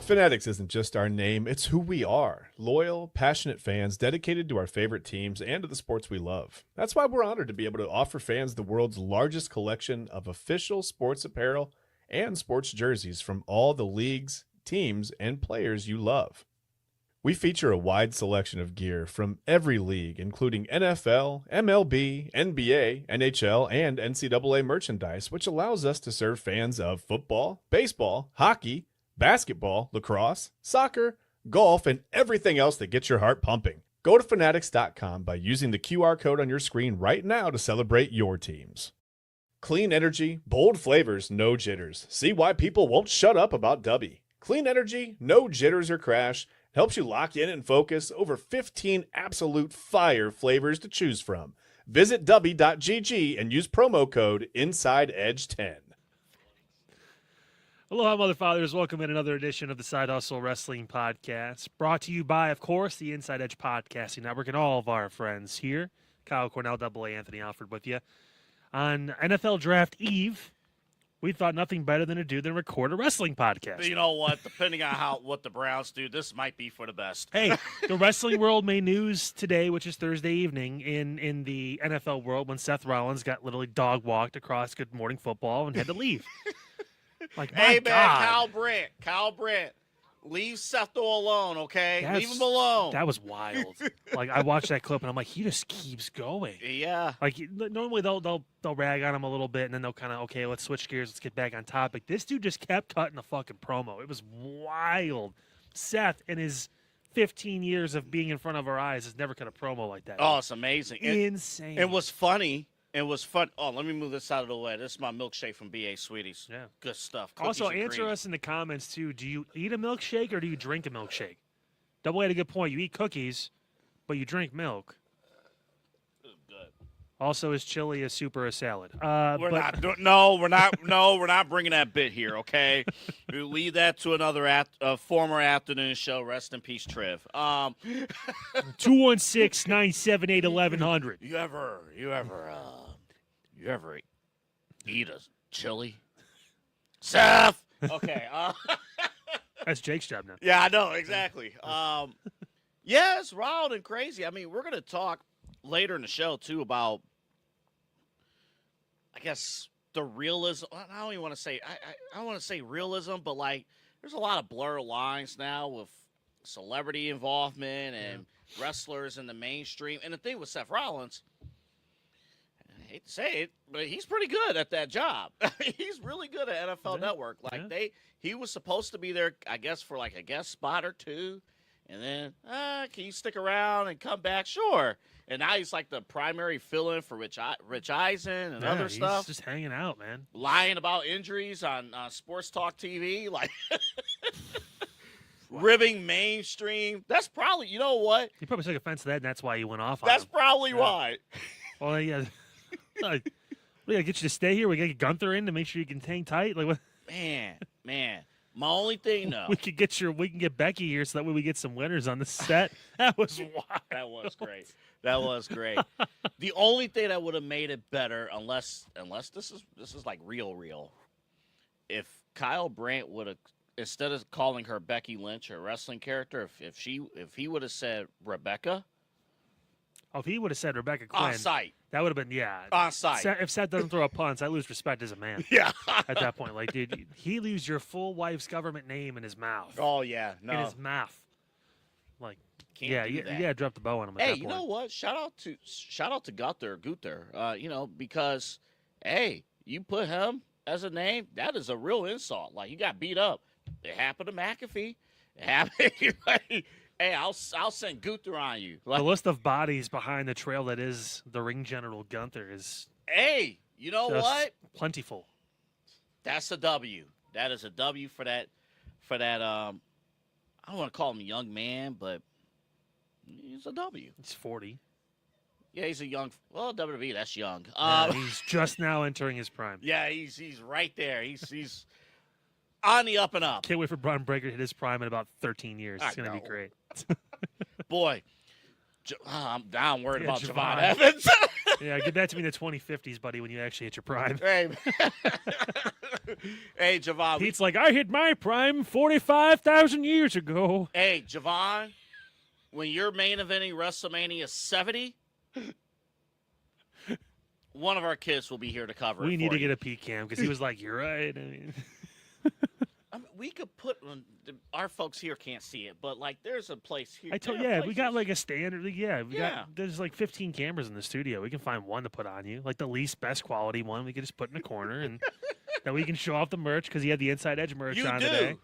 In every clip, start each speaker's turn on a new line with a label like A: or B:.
A: Fanatics isn't just our name, it's who we are. Loyal, passionate fans dedicated to our favorite teams and to the sports we love. That's why we're honored to be able to offer fans the world's largest collection of official sports apparel and sports jerseys from all the leagues, teams, and players you love. We feature a wide selection of gear from every league, including NFL, MLB, NBA, NHL, and NCAA merchandise, which allows us to serve fans of football, baseball, hockey, basketball, lacrosse, soccer, golf, and everything else that gets your heart pumping. Go to fanatics.com by using the QR code on your screen right now to celebrate your teams. Clean energy, bold flavors, no jitters. See why people won't shut up about Dubby. Clean energy, no jitters or crash, helps you lock in and focus. Over 15 absolute fire flavors to choose from. Visit Dubby.gg and use promo code InsideEdge10.
B: Aloha, Mother Fathers. Welcome in another edition of the Side Hustle Wrestling Podcast. Brought to you by, of course, the Inside Edge Podcasting Network and all of our friends here. Kyle Cornell, AA, Anthony Alford with you. On NFL Draft Eve, we thought nothing better than record a wrestling podcast.
C: But you know what? Depending on what the Browns do, this might be for the best.
B: Hey, the wrestling world made news today, which is Thursday evening, in the NFL world when Seth Rollins got literally dog-walked across Good Morning Football and had to leave. Like,
C: hey, man,
B: God.
C: Kyle Brandt, leave Seth alone, okay? Leave him alone.
B: That was wild. Like, I watched that clip, and I'm like, he just keeps going.
C: Yeah.
B: Like, normally they'll rag on him a little bit, and then they'll kind of, okay, let's switch gears, let's get back on topic. This dude just kept cutting the fucking promo. It was wild. Seth, in his 15 years of being in front of our eyes, has never cut a promo like that.
C: Oh, it's amazing.
B: Insane.
C: It was funny. It was fun. Oh, let me move this out of the way. This is my milkshake from B.A. Sweeties.
B: Yeah.
C: Good stuff. Cookies
B: Also,
C: and
B: answer
C: cream.
B: us in the comments, too. Do you eat a milkshake or do you drink a milkshake? Double had a good point. You eat cookies, but you drink milk.
C: Good.
B: Also, is chili a soup or a salad?
C: We're not bringing that bit here, okay? We leave that to another former afternoon show. Rest in peace, Triv.
B: 216-978-1100.
C: You ever eat a chili? Seth! Okay.
B: That's Jake's job now.
C: Yeah, I know, exactly. Yeah, it's wild and crazy. I mean, we're going to talk later in the show, too, about, I guess, the realism. I don't even want to say, I don't want to say realism, but, like, there's a lot of blurred lines now with celebrity involvement and wrestlers in the mainstream. And the thing with Seth Rollins, I hate to say it, but he's pretty good at that job. He's really good at NFL Network. Like, he was supposed to be there, I guess, for like a guest spot or two. And then, can you stick around and come back? Sure. And now he's like the primary fill-in for Rich Eisen and other stuff.
B: He's just hanging out, man.
C: Lying about injuries on Sports Talk TV. Like, ribbing mainstream. That's probably, you know what?
B: He probably took offense to that, and that's why he went off on
C: That's
B: him.
C: probably why.
B: Well, yeah. Like, we gotta get you to stay here. We gotta get Gunther in to make sure you can hang tight. Like, what?
C: Man. My only thing, though.
B: we can get Becky here so that way we get some winners on the set. That was wild.
C: That was great. The only thing that would have made it better, unless this is like real, if Kyle Brandt would have, instead of calling her Becky Lynch, her wrestling character, if he would have said Rebecca.
B: Oh, if he would have said Rebecca Quinn.
C: On site.
B: That would have been,
C: on site.
B: If Seth doesn't throw a punch, I lose respect as a man.
C: Yeah.
B: At that point. Like, dude, he leaves your full wife's government name in his mouth.
C: Oh, yeah. No.
B: In his mouth. Like,
C: Can't
B: you
C: do that.
B: gotta drop the bow on him at that
C: Hey,
B: point.
C: you know what? Shout out to Gunther. Because, hey, you put him as a name, that is a real insult. Like, you got beat up. It happened to McAfee. It happened. Hey, I'll send Gunther on you. Like,
B: the list of bodies behind the trail that is the ring general Gunther is.
C: Hey, you know what?
B: Plentiful.
C: That's a W. That is a W for that. I don't want to call him a young man, but he's a W.
B: He's 40.
C: Yeah, he's a young. Well, WWE, that's young.
B: He's just now entering his prime.
C: Yeah, he's right there. He's on the up and up.
B: Can't wait for Braun Breaker to hit his prime in about 13 years. It's going to be great.
C: Boy, I'm worried about
B: Javon.
C: Javon Evans.
B: Yeah, get that to me in the 2050s, buddy, when you actually hit your prime.
C: Hey, hey, Javon.
B: Pete's like, I hit my prime 45,000 years ago.
C: Hey, Javon, when you're main eventing WrestleMania 70, one of our kids will be here to cover it.
B: We need to
C: you.
B: get a Pete cam because he was like, you're right.
C: I mean, we could put our folks here can't see it, but like there's a place here.
B: We got like a standard. There's like 15 cameras in the studio. We can find one to put on you, like the least best quality one. We can just put in a corner and that we can show off the merch because you had the Inside Edge merch on today.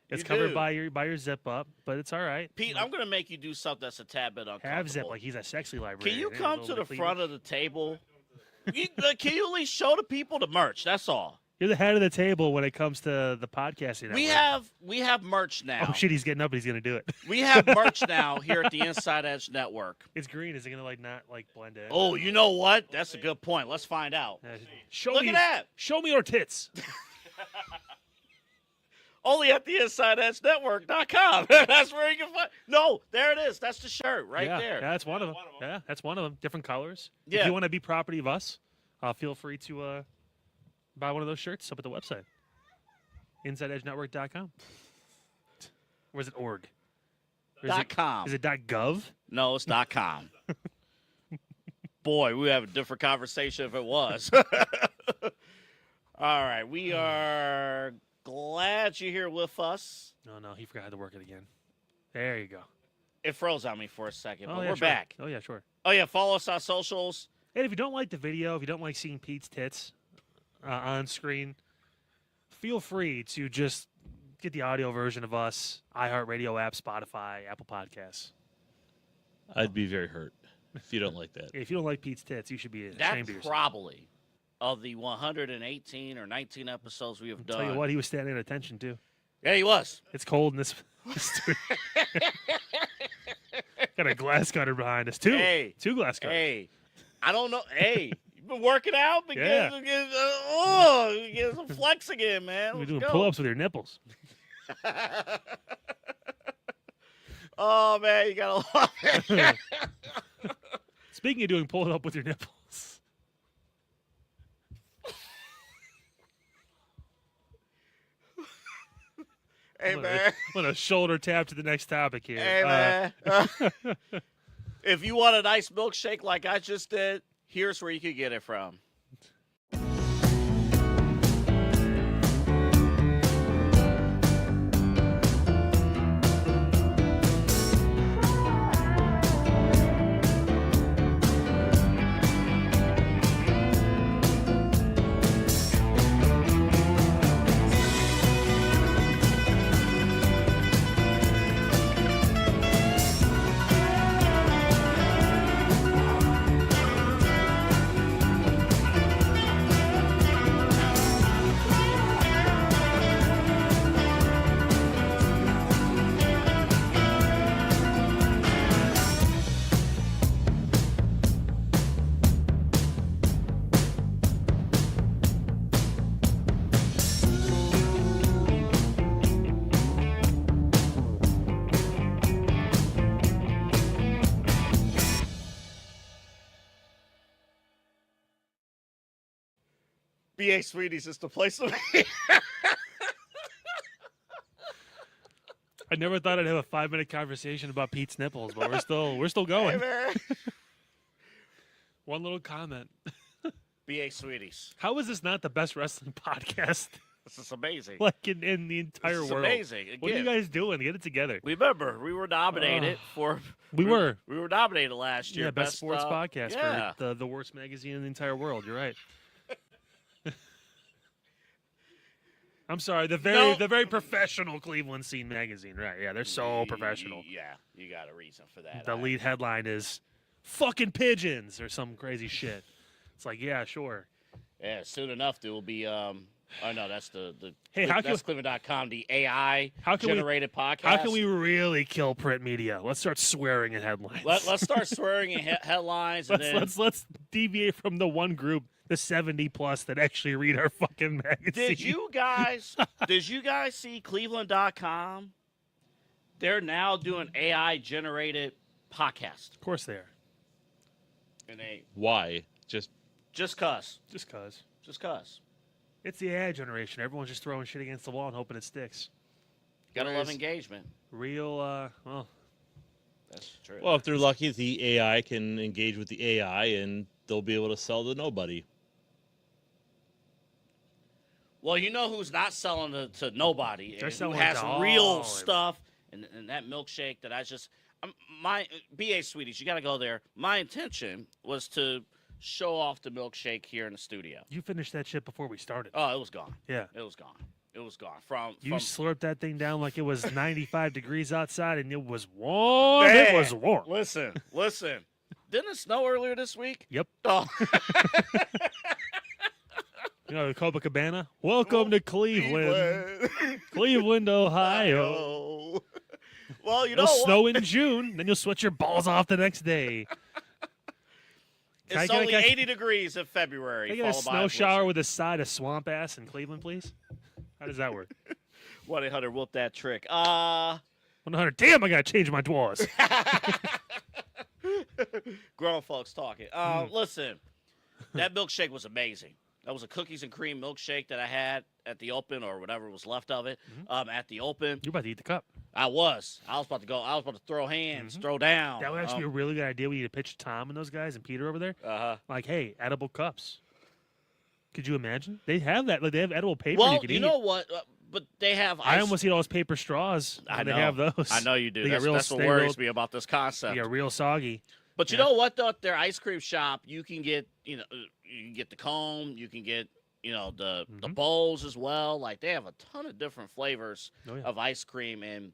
B: It's covered by your zip up, but it's all right.
C: Pete, I'm gonna make you do something that's a tad bit uncomfortable.
B: Have zip like he's a sexy librarian.
C: Can you come to the front of the table? Can you at least show the people the merch? That's all.
B: You're the head of the table when it comes to the podcasting.
C: We have merch now.
B: Oh shit, he's getting up and he's gonna do it.
C: We have merch now here at the Inside Edge Network.
B: It's green. Is it gonna not blend in?
C: Oh, you know what? That's a good point. Let's find out. Look at that.
B: Show me your tits.
C: Only at the InsideEdgeNetwork.com. That's where you can find. No, there it is. That's the shirt right there.
B: Yeah, that's one of them. Yeah, that's one of them. Different colors.
C: Yeah.
B: If you want to be property of us, feel free to buy one of those shirts up at the website. InsideEdgeNetwork.com. Or is it org? Or
C: .com.
B: Is it .gov?
C: No, it's .com. Boy, we have a different conversation if it was. All right, we are glad you're here with us.
B: No, he forgot how to work it again. There you go.
C: It froze on me for a second, but
B: yeah,
C: we're
B: sure.
C: back.
B: Oh, yeah, sure.
C: Oh, yeah, follow us on socials.
B: And if you don't like the video, if you don't like seeing Pete's tits on screen, feel free to just get the audio version of us, iHeartRadio app, Spotify, Apple Podcasts.
D: I'd be very hurt if you don't like that.
B: If you don't like Pete's tits, you should be ashamed
C: That
B: of yourself.
C: probably, of the 118 or 19 episodes we have done.
B: Tell you what, he was standing at attention, too.
C: Yeah, he was.
B: It's cold in this studio. Got a glass cutter behind us, too.
C: Hey.
B: 2 glass cutters.
C: Hey, I don't know. Hey, you've been working out?
B: Yeah.
C: Get some flex again, man.
B: We're
C: Let's
B: doing
C: go.
B: pull-ups with your nipples.
C: Oh, man, you got to love it.
B: Speaking of doing pull-up with your nipples.
C: Hey, man.
B: I'm going to shoulder tap to the next topic here.
C: Hey, man. If you want a nice milkshake like I just did, here's where you can get it from. BA Sweeties is the place to be.
B: I never thought I'd have a 5-minute conversation about Pete's nipples, but we're still going.
C: Hey, man.
B: One little comment.
C: BA Sweeties.
B: How is this not the best wrestling podcast
C: This is amazing.
B: like in the entire
C: This is
B: world?
C: amazing.
B: What are you
C: Again,
B: guys doing? Get it together.
C: remember, we were nominated for.
B: We were.
C: We were nominated last year.
B: Yeah, best sports podcast
C: yeah.
B: for the worst magazine in the entire world. You're right. I'm sorry, the very professional Cleveland Scene magazine, right? Yeah, they're so professional.
C: Yeah, you got a reason for that.
B: The lead headline is "fucking pigeons" or some crazy shit. It's like, yeah, sure.
C: Yeah, soon enough there will be. Oh no, that's the.
B: Hey,
C: that's Cleveland.com, the AI generated podcast.
B: How can we really kill print media? Let's start swearing in headlines.
C: Let's start swearing in headlines. And
B: let's deviate from the one group, the 70+ that actually read our fucking magazine.
C: Did you guys see Cleveland.com? They're now doing AI generated podcast.
B: Of course they are.
C: And they
D: Why? Just
C: cuz.
B: Just cause.
C: Just cuz.
B: It's the AI generation. Everyone's just throwing shit against the wall and hoping it sticks.
C: Gotta love
B: Whereas
C: engagement.
B: Real, well,
C: That's true.
D: well, if they're lucky, the AI can engage with the AI, and they'll be able to sell to nobody.
C: Well, you know who's not selling to nobody?
B: They're
C: Who
B: selling
C: has
B: to all
C: real
B: and-
C: stuff and that milkshake that I just my BA Sweeties, you got to go there. My intention was to show off the milkshake here in the studio.
B: you finished that shit before we started.
C: Oh, it was gone.
B: Yeah.
C: It was gone. It was gone. From
B: Slurped that thing down like it was 95 degrees outside, and it was warm.
C: Man,
B: It was warm.
C: Listen. Didn't it snow earlier this week?
B: Yep.
C: Oh.
B: You know, the Copacabana. Welcome to Cleveland. Cleveland, Ohio.
C: Well, you know
B: It'll
C: what?
B: snow in June, then you'll sweat your balls off the next day. Can I
C: It's
B: get
C: only
B: a-
C: 80 degrees in February.
B: Can I get a
C: followed by
B: snow shower
C: blizzard.
B: with a side of swamp ass in Cleveland, please? How does that work?
C: 1-800 whoop that trick.
B: 100. Damn, I gotta change my drawers.
C: Grown folks talking. Listen, that milkshake was amazing. That was a cookies and cream milkshake that I had at the open, or whatever was left of it. At the open,
B: You're about to eat the cup.
C: I was about to go. I was about to throw hands, throw down.
B: That would actually be a really good idea. We need to pitch Tom and those guys and Peter over there. Like, hey, edible cups. Could you imagine? They have that. Like, they have edible paper
C: Well,
B: you can
C: you
B: eat.
C: know what? But they have.
B: I
C: ice-
B: almost eat all those paper straws.
C: I
B: when
C: know.
B: They have those.
C: I know you do.
B: They get
C: That's,
B: real-
C: that's what
B: they
C: worries
B: real-
C: me about this concept.
B: They get real soggy.
C: But you
B: Yeah.
C: know what? Though their ice cream shop, you can get you can get the cone, you can get the bowls as well. Like they have a ton of different flavors
B: Oh, yeah.
C: of ice cream, and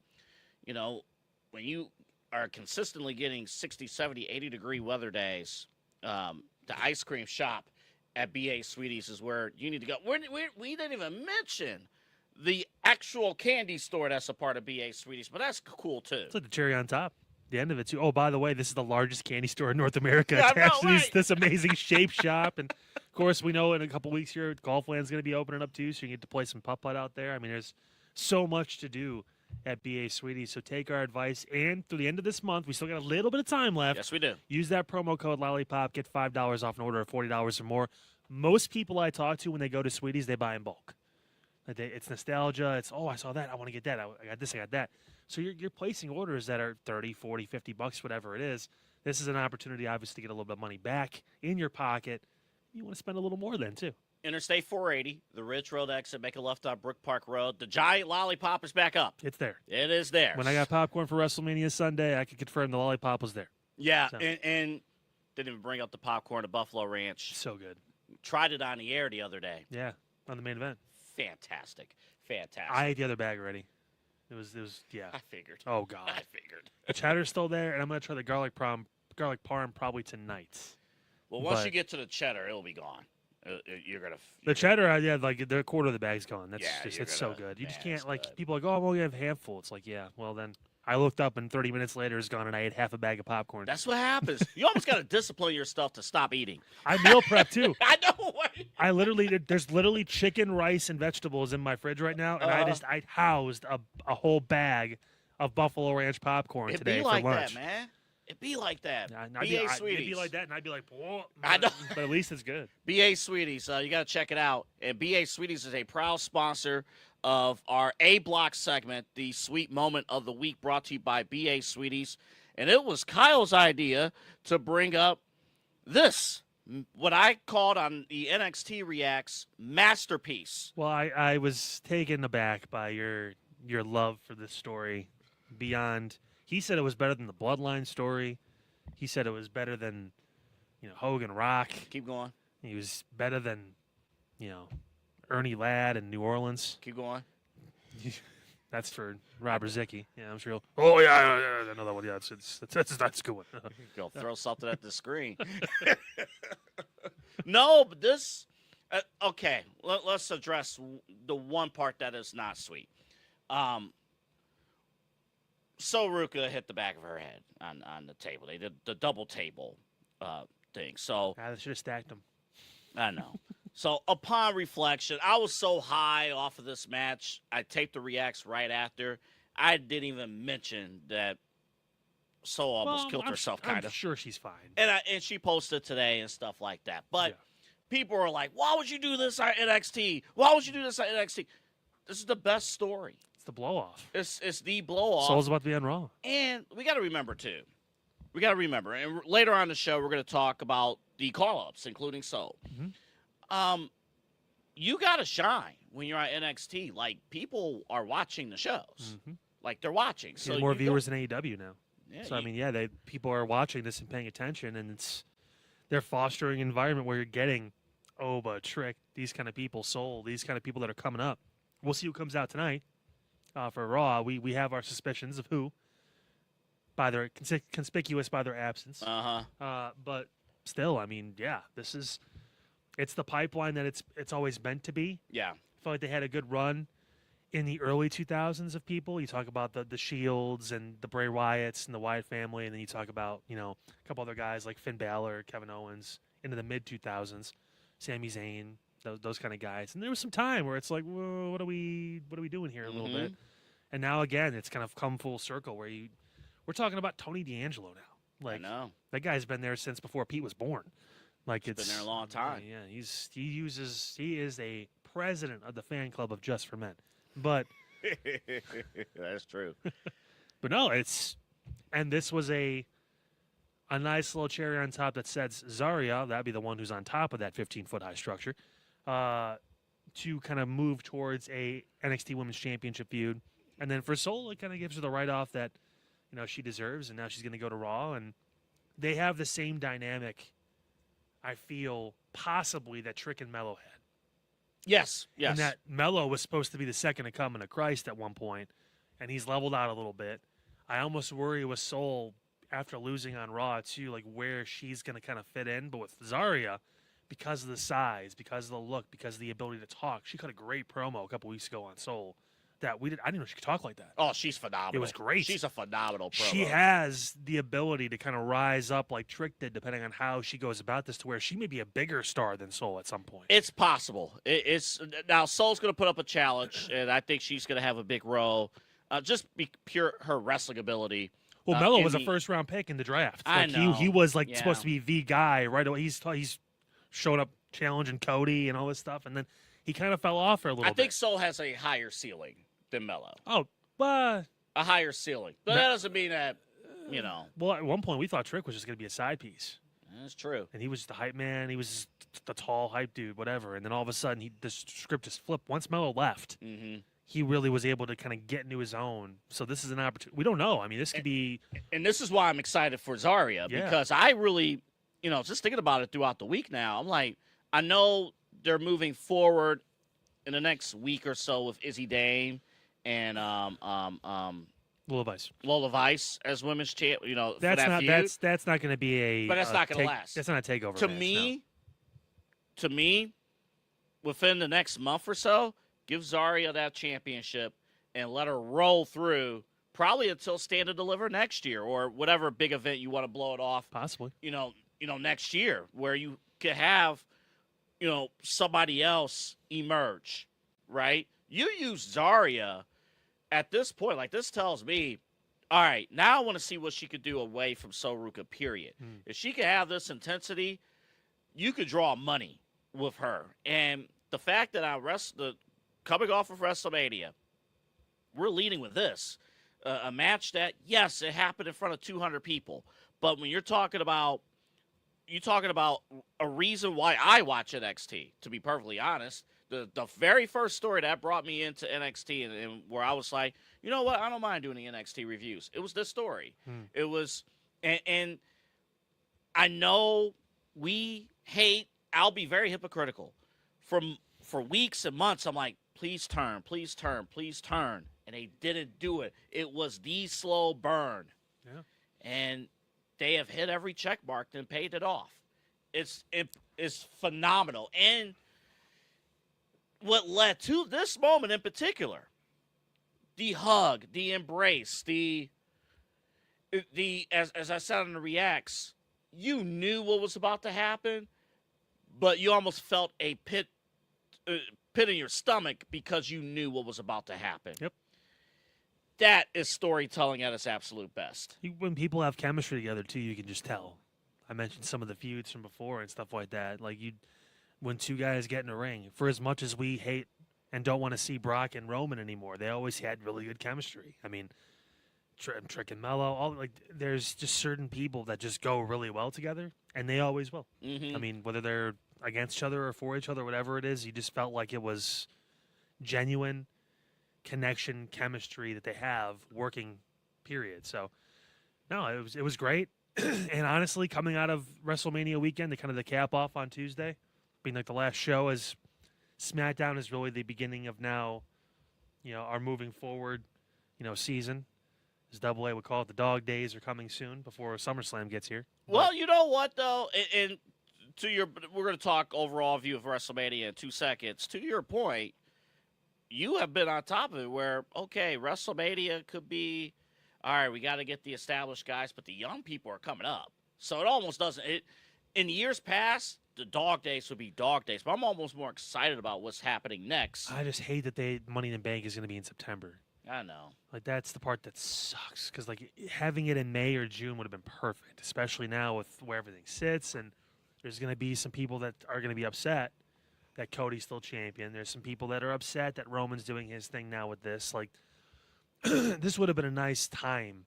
C: when you are consistently getting 60, 70, 80 degree weather days, the ice cream shop at BA Sweeties is where you need to go. We didn't even mention the actual candy store that's a part of BA Sweeties, but that's cool too.
B: It's like the cherry on top. The end of it too. Oh, by the way, this is the largest candy store in North America.
C: Yeah, I
B: attached
C: know,
B: to
C: right?
B: this amazing shape shop, and of course, we know in a couple weeks here, Golfland's going to be opening up too, so you get to play some putt-putt out there. I mean, there's so much to do at BA Sweeties. So take our advice, and through the end of this month, we still got a little bit of time left.
C: Yes, we do.
B: Use that promo code Lollipop, get $5 off an order of $40 or more. Most people I talk to when they go to Sweeties, they buy in bulk. Like it's nostalgia. It's, I saw that. I want to get that. I got this. I got that. So you're placing orders that are 30, 40, 50 bucks, whatever it is. This is an opportunity, obviously, to get a little bit of money back in your pocket. You want to spend a little more then, too.
C: Interstate 480, the Ridge Road exit, make a left on Brook Park Road. The giant lollipop is back up.
B: It's there.
C: It is there.
B: When I got popcorn for WrestleMania Sunday, I could confirm the lollipop was there.
C: Yeah,
B: So.
C: and didn't even bring up the popcorn at Buffalo Ranch.
B: So good.
C: Tried it on the air the other day.
B: Yeah, on the main event.
C: Fantastic.
B: I ate the other bag already. It was yeah.
C: I figured.
B: Oh, God.
C: I figured.
B: The cheddar's still there, and I'm going to try the garlic parm probably tonight.
C: Well, once
B: But-
C: you get to the cheddar, it'll be gone. You're gonna.
B: The cheddar, yeah, like the quarter of the bag's gone. That's
C: Yeah,
B: just,
C: you're
B: it's so
C: gonna-
B: good. You just
C: man,
B: can't,
C: it's
B: like,
C: good.
B: people are like, oh, well, you have a handful. It's like, yeah, well, then I looked up and 30 minutes later it's gone and I ate half a bag of popcorn.
C: That's what happens. You almost got to discipline yourself to stop eating.
B: I meal prep too.
C: I know. Right?
B: I literally, there's literally chicken, rice, and vegetables in my fridge right now, and I housed a whole bag of Buffalo Ranch popcorn
C: It'd
B: today
C: be
B: for
C: like
B: lunch.
C: that, man. It'd be like that.
B: And
C: BA
B: it'd
C: Sweeties.
B: be like that, and I'd be like, whoa.
C: I know.
B: But at least it's good.
C: BA Sweeties, you got to check it out. And BA Sweeties is a proud sponsor of our A Block segment, the Sweet Moment of the Week, brought to you by BA Sweeties. And it was Kyle's idea to bring up this, what I called on the NXT Reacts masterpiece.
B: Well, I was taken aback by your love for this story beyond. He said it was better than the Bloodline story. He said it was better than, Hogan Rock.
C: Keep going.
B: He was better than, Ernie Ladd in New Orleans.
C: Keep going.
B: That's for Robert Zicki. Yeah, I'm sure. Oh yeah, another one. Yeah, that's a good one.
C: Go throw something at the screen. No, but this. Okay, let's address the one part that is not sweet. So Ruca hit the back of her head on the table. They did the double table thing. So
B: They should have stacked them.
C: I know. So upon reflection, I was so high off of this match. I taped the reacts right after. I didn't even mention that So almost killed
B: I'm
C: herself,
B: I'm
C: kind of.
B: sure she's fine.
C: And she posted today and stuff like that. But
B: Yeah.
C: people are like, why would you do this at NXT? Why would you do this at NXT? This is the best story.
B: It's the blow off.
C: It's the blow off.
B: Soul's about to be on Raw.
C: And we got to remember, too. And later on in the show, we're going to talk about the call-ups, including Soul.
B: Mhm.
C: You got to shine when you're at NXT. Like, people are watching the shows.
B: Mm-hmm.
C: Like, they're watching.
B: There's more viewers than AEW now.
C: Yeah,
B: So, I mean, people are watching this and paying attention, and they're fostering an environment where you're getting Oba, Trick, these kind of people, Soul, these kind of people that are coming up. We'll see who comes out tonight for Raw. We have our suspicions of who, by their conspicuous by their absence. But still, I mean, yeah, it's the pipeline that it's always meant to be.
C: Yeah.
B: I feel like they had a good run in the early 2000s of people. You talk about the Shields and the Bray Wyatts and the Wyatt family, and then you talk about, a couple other guys like Finn Balor, Kevin Owens, into the mid-2000s, Sami Zayn, those kind of guys. And there was some time where it's like, whoa, what are we doing here a little bit? And now, again, it's kind of come full circle where we're talking about Tony D'Angelo now. Like,
C: I know.
B: That guy's been there since before Pete was born. Like, it's
C: been there a long time.
B: Yeah, he is a president of the fan club of Just for Men. But
C: that's true.
B: But no, and this was a nice little cherry on top that sets Zaria, that'd be the one who's on top of that 15-foot high structure, to kind of move towards a NXT Women's Championship feud. And then for Soul, it kind of gives her the write-off that, she deserves, and now she's going to go to Raw. And they have the same dynamic, I feel, possibly that Trick and Mello had.
C: Yes.
B: And that Mello was supposed to be the second coming of Christ at one point, and he's leveled out a little bit. I almost worry with Soul after losing on Raw, too, like where she's going to kind of fit in. But with Zaria, because of the size, because of the look, because of the ability to talk, she cut a great promo a couple weeks ago on Soul. I didn't know she could talk like that.
C: Oh, she's phenomenal.
B: It was great.
C: She's a phenomenal promo.
B: She has the ability to kind of rise up like Trick did, depending on how she goes about this, to where she may be a bigger star than Soul at some point.
C: It's possible. Now Soul's going to put up a challenge, and I think she's going to have a big role. Just be pure her wrestling ability.
B: Well, Mello was a first-round pick in the draft.
C: I know.
B: He was supposed to be the guy right away. He's showed up challenging Cody and all this stuff, and then he kind of fell off for a little bit.
C: I think Soul has a higher ceiling than Mello.
B: Oh, but
C: a higher ceiling. But that doesn't mean that,
B: Well, at one point we thought Trick was just going to be a side piece.
C: That's true.
B: And he was the hype man. He was the tall hype dude, whatever. And then all of a sudden, the script just flipped. Once Mello left, he really was able to kind of get into his own. So this is an opportunity. We don't know. I mean, this could be.
C: And this is why I'm excited for Zaria, because I really, just thinking about it throughout the week now, I'm like, I know they're moving forward in the next week or so with Izzy Dame and Lola Vice as women's champ.
B: That's not going to be a.
C: But that's not going to last.
B: That's not a takeover.
C: To me, within the next month or so, give Zaria that championship and let her roll through probably until Stand and Deliver next year or whatever big event you want to blow it off.
B: Possibly.
C: Next year where you could have, somebody else emerge, right? You use Zaria at this point. Like, this tells me, all right, now I want to see what she could do away from Ruca, period. If she could have this intensity, you could draw money with her. And the fact that coming off of WrestleMania, we're leading with this. A match that, yes, it happened in front of 200 people. But when you're talking about a reason why I watch NXT, to be perfectly honest, the very first story that brought me into NXT and where I was like, you know what, I don't mind doing the NXT reviews. It was this story. It was, and I know I'll be very hypocritical. For weeks and months, I'm like, please turn. And they didn't do it. It was the slow burn.
B: Yeah.
C: And they have hit every check mark and paid it off. It's phenomenal. And what led to this moment in particular, the hug, the embrace, as I said in the reacts, you knew what was about to happen, but you almost felt a pit in your stomach because you knew what was about to happen.
B: Yep.
C: That is storytelling at its absolute best.
B: When people have chemistry together too, you can just tell. I mentioned some of the feuds from before and stuff like that. Like when two guys get in a ring, for as much as we hate and don't want to see Brock and Roman anymore, they always had really good chemistry. I mean, Trick and Mello, there's just certain people that just go really well together, and they always will.
C: Mm-hmm.
B: I mean, whether they're against each other or for each other, whatever it is, you just felt like it was genuine connection, chemistry that they have working, period. So, no, it was great. And honestly, coming out of WrestleMania weekend, the cap off on Tuesday, being like the last show, as SmackDown is really the beginning of now, our moving forward, season. As Double A would call it, the dog days are coming soon before SummerSlam gets here.
C: Well, you know what, though? And we're going to talk overall view of WrestleMania in 2 seconds. To your point, you have been on top of it where, okay, WrestleMania could be, all right, we got to get the established guys, but the young people are coming up. So it almost doesn't. In years past, the dog days would be dog days, but I'm almost more excited about what's happening next.
B: I just hate that Money in the Bank is going to be in September.
C: I know.
B: Like, that's the part that sucks, because having it in May or June would have been perfect, especially now with where everything sits, and there's going to be some people that are going to be upset that Cody's still champion. There's some people that are upset that Roman's doing his thing now with this. Like, this would have been a nice time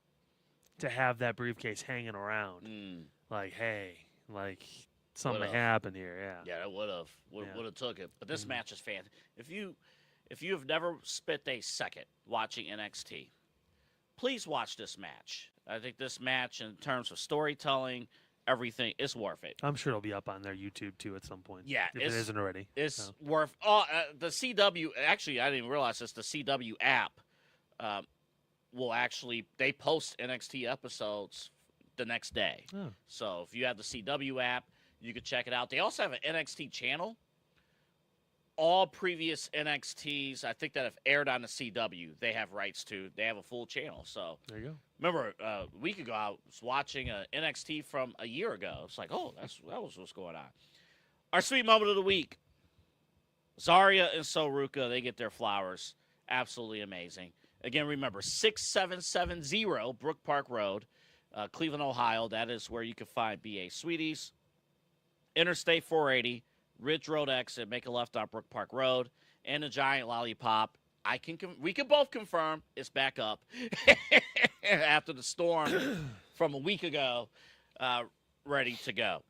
B: to have that briefcase hanging around. Like, hey, something happened here. Yeah.
C: Yeah, it would have. Would have took it. But this match is fantastic. If you have never spent a second watching NXT, please watch this match. I think this match, in terms of storytelling, everything, is worth it.
B: I'm sure it'll be up on their YouTube too at some point.
C: Yeah,
B: if it isn't already.
C: It's worth. The CW. Actually, I didn't even realize this. The CW app will actually, they post NXT episodes the next day.
B: Oh.
C: So if you have the CW app, you can check it out. They also have an NXT channel. All previous NXTs, I think, that have aired on the CW, they have rights to. They have a full channel. So
B: there you go.
C: Remember, a week ago, I was watching an NXT from a year ago. It's like, oh, that was what's going on. Our sweet moment of the week. Zaria and Ruca, they get their flowers. Absolutely amazing. Again, remember, 6770 Brook Park Road, Cleveland, Ohio. That is where you can find BA Sweeties. Interstate 480. Ridge Road exit, make a left on Brook Park Road, and the Giant Lollipop. We can both confirm it's back up after the storm from a week ago, ready to go.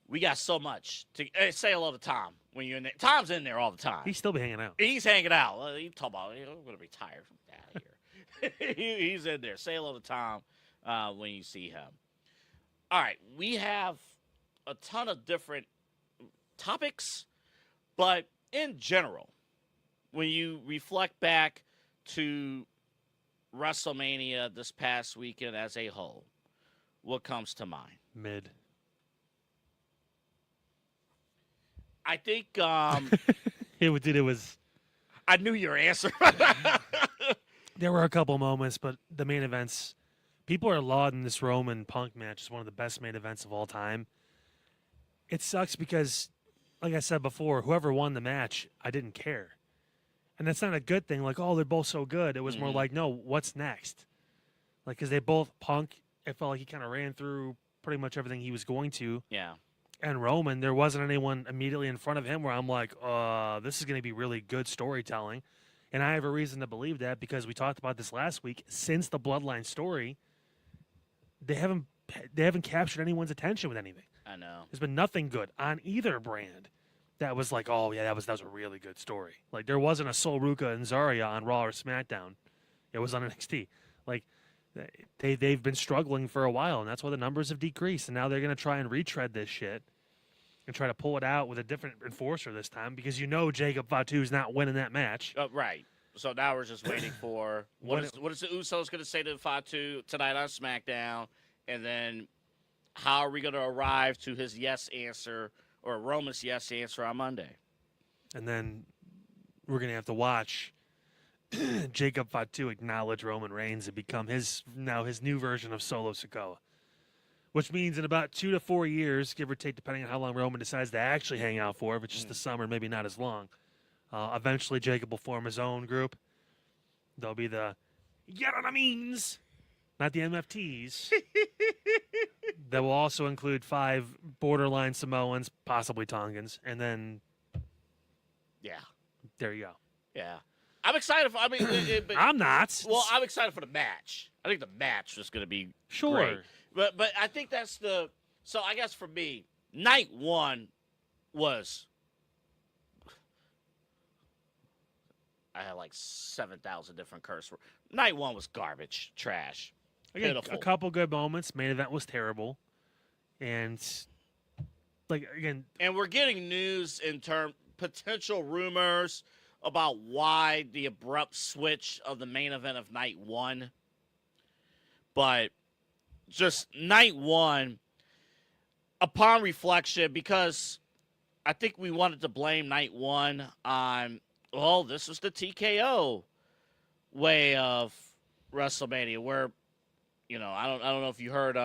C: We got so much to say hello to Tom when you're in there. Tom's in there all the time.
B: He's still be hanging out.
C: He's hanging out. He's talking about, I'm going to retire from that here. He's in there. Say hello to Tom when you see him. All right, we have a ton of different topics, but in general, when you reflect back to WrestleMania this past weekend as a whole, what comes to mind?
B: Mid.
C: I think
B: it was.
C: I knew your answer.
B: There were a couple moments, but the main events, people are lauding this Roman Punk match as one of the best main events of all time. It sucks because, like I said before, whoever won the match, I didn't care. And that's not a good thing. Like, oh, they're both so good. It was more like, no, what's next? Like, because they both, Punk, it felt like he kind of ran through pretty much everything he was going to.
C: Yeah.
B: And Roman, there wasn't anyone immediately in front of him where I'm like, this is going to be really good storytelling. And I have a reason to believe that because we talked about this last week. Since the Bloodline story, they haven't captured anyone's attention with anything.
C: I know.
B: There's been nothing good on either brand that was like, oh, yeah, that was a really good story. Like, there wasn't a Ruca and Zaria on Raw or SmackDown. It was on NXT. Like, they've been struggling for a while, and that's why the numbers have decreased. And now they're going to try and retread this shit and try to pull it out with a different enforcer this time because Jacob Fatu is not winning that match.
C: Right. So now we're just waiting for what is the Usos going to say to Fatu tonight on SmackDown, and then how are we going to arrive to his yes answer or Roman's yes answer on Monday?
B: And then we're going to have to watch Jacob Fatu acknowledge Roman Reigns and become his new version of Solo Sikoa. Which means in about 2 to 4 years, give or take, depending on how long Roman decides to actually hang out for, if it's just the summer, maybe not as long, eventually Jacob will form his own group. There'll be the get on the means, not the MFTs. That will also include 5 borderline Samoans, possibly Tongans, and then
C: Yeah.
B: there you go.
C: Yeah. I'm excited for.
B: I'm not.
C: Well, I'm excited for the match. I think the match is going to be
B: Sure.
C: great. But I think that's the. So I guess for me, night 1 was. I had like 7,000 different curse words. Night 1 was garbage, trash,
B: Again,
C: pitiful.
B: a couple good moments. Main event was terrible, and again,
C: And we're getting news in potential rumors about why the abrupt switch of the main event of night 1. But just night 1, upon reflection, because I think we wanted to blame night 1 on, well, this was the TKO way of WrestleMania, where, I don't know if you heard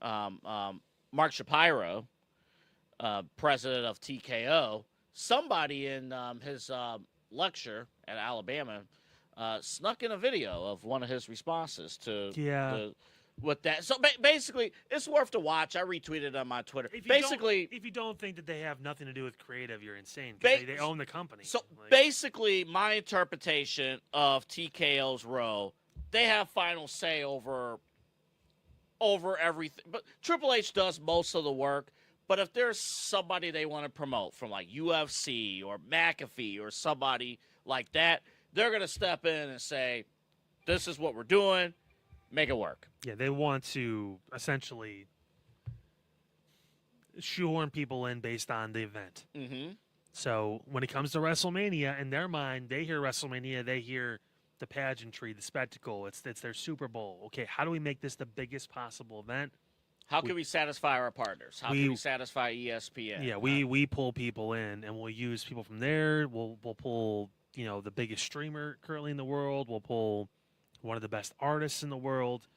C: Mark Shapiro, president of TKO, somebody in his lecture at Alabama snuck in a video of one of his responses to with that. So basically, it's worth to watch. I retweeted it on my Twitter.
B: if you don't think that they have nothing to do with creative, you're insane. 'Cause they own the company.
C: So basically, my interpretation of TKO's role, they have final say over everything. But Triple H does most of the work. But if there's somebody they want to promote from like UFC or McAfee or somebody like that, they're going to step in and say, this is what we're doing, make it work.
B: Yeah, they want to essentially shoehorn people in based on the event.
C: Mm-hmm.
B: So when it comes to WrestleMania, in their mind, they hear WrestleMania, they hear the pageantry, the spectacle. It's their Super Bowl. Okay, how do we make this the biggest possible event?
C: How can we satisfy our partners? How can we satisfy ESPN?
B: Yeah, we pull people in, and we'll use people from there. We'll pull the biggest streamer currently in the world. We'll pull one of the best artists in the world,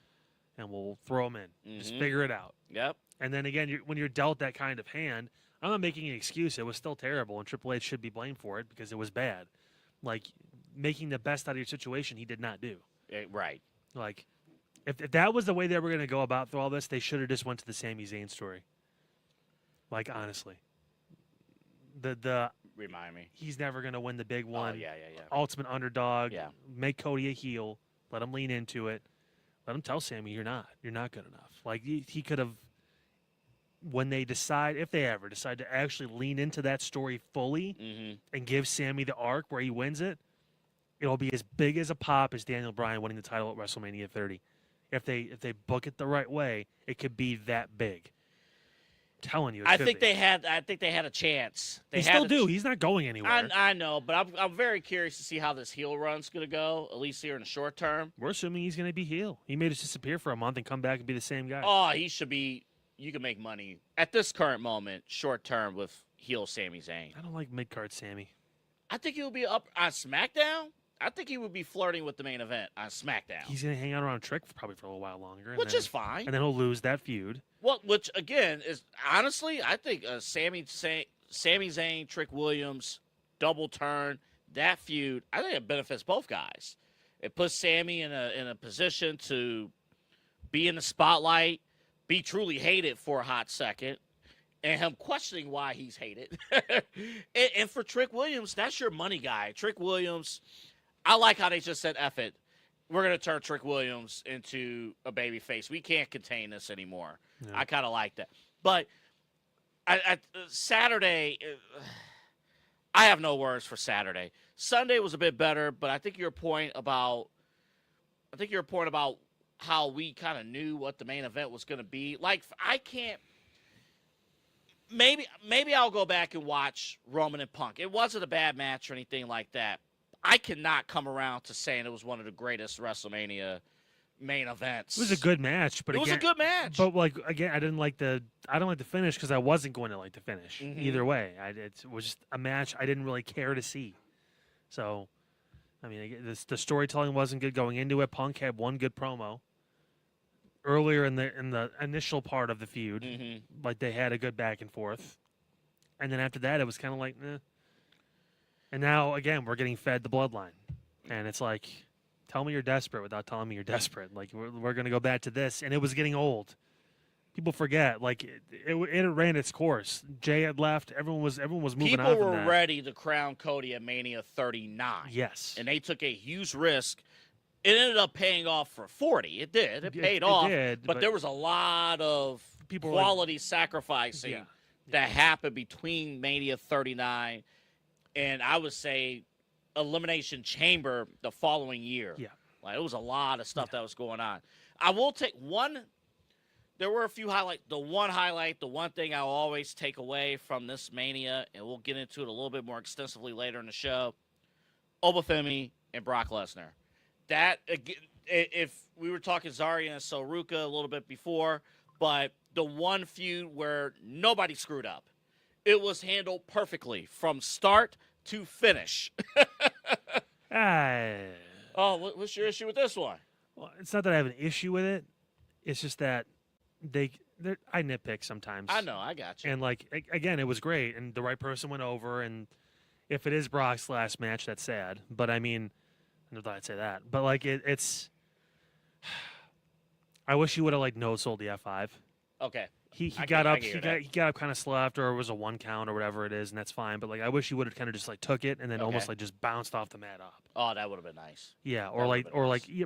B: and we'll throw them in. Just figure it out.
C: Yep.
B: And then again, when you're dealt that kind of hand, I'm not making an excuse. It was still terrible, and Triple H should be blamed for it because it was bad. Like, making the best out of your situation, he did not do.
C: Right.
B: Like, if that was the way they were going to go about through all this, they should have just went to the Sami Zayn story. Like, honestly.
C: Remind me.
B: He's never going to win the big one.
C: Oh, yeah.
B: Ultimate underdog.
C: Yeah.
B: Make Cody a heel. Let him lean into it. Let him tell Sami, you're not good enough. Like, he could have, when they decide, if they ever decide to actually lean into that story fully and give Sami the arc where he wins it, it'll be as big as a pop as Daniel Bryan winning the title at WrestleMania 30. If they book it the right way, it could be that big. I'm telling you,
C: I think they had a chance.
B: They still do. He's not going anywhere.
C: I know, but I'm very curious to see how this heel run's going to go, at least here in the short term.
B: We're assuming he's going to be heel. He may just disappear for a month and come back and be the same guy.
C: Oh, he should be. You can make money at this current moment, short term, with heel Sami Zayn.
B: I don't like mid-card Sami.
C: I think he'll be up on SmackDown. I think he would be flirting with the main event on SmackDown.
B: He's going to hang out around Trick probably for a little while longer.
C: Which is fine.
B: And then he'll lose that feud.
C: Well, which, again, is honestly, I think Sami Zayn, Trick Williams, double turn, that feud, I think it benefits both guys. It puts Sami in a position to be in the spotlight, be truly hated for a hot second, and him questioning why he's hated. and for Trick Williams, that's your money guy. Trick Williams, I like how they just said, F it. We're going to turn Trick Williams into a babyface. We can't contain this anymore. Yeah. I kind of like that. But Saturday, I have no words for Saturday. Sunday was a bit better, but I think your point about how we kind of knew what the main event was going to be. Like, I can't. Maybe I'll go back and watch Roman and Punk. It wasn't a bad match or anything like that. I cannot come around to saying it was one of the greatest WrestleMania main events.
B: It was a good match, but
C: it was a good match.
B: But like again, I don't like the finish because I wasn't going to like the finish either way. It was just a match I didn't really care to see. So, I mean, the storytelling wasn't good going into it. Punk had one good promo earlier in the initial part of the feud, like they had a good back and forth, and then after that, it was kind of like, eh. And now, again, we're getting fed the Bloodline. And it's like, tell me you're desperate without telling me you're desperate. Like we're gonna go back to this, and it was getting old. People forget, like it ran its course. Jay had left. Everyone was moving on.
C: People were ready to crown Cody at Mania 39.
B: Yes,
C: and they took a huge risk. It ended up paying off for 40. It did. It paid off. But there was a lot of quality sacrificing that happened between Mania 39 and I would say Elimination Chamber the following year.
B: Yeah,
C: like it was a lot of stuff that was going on. I will take one. There were a few highlights. The one thing I'll always take away from this Mania, and we'll get into it a little bit more extensively later in the show, Oba Femi and Brock Lesnar. That, if we were talking Zaria and Ruca a little bit before, but the one feud where nobody screwed up. It was handled perfectly from start to finish. Oh, what's your issue with this one?
B: Well, it's not that I have an issue with it. It's just that I nitpick sometimes.
C: I know, I got you.
B: And like again, it was great, and the right person went over. And if it is Brock's last match, that's sad. But I mean, I never thought I'd say that. But like it's, I wish he would have like no sold the F5.
C: Okay.
B: He got up kind of slept, or it was a 1 count or whatever it is, and that's fine. But like I wish he would have kind of just like took it and then almost like just bounced off the mat up.
C: Oh, that would have been nice.
B: Yeah, or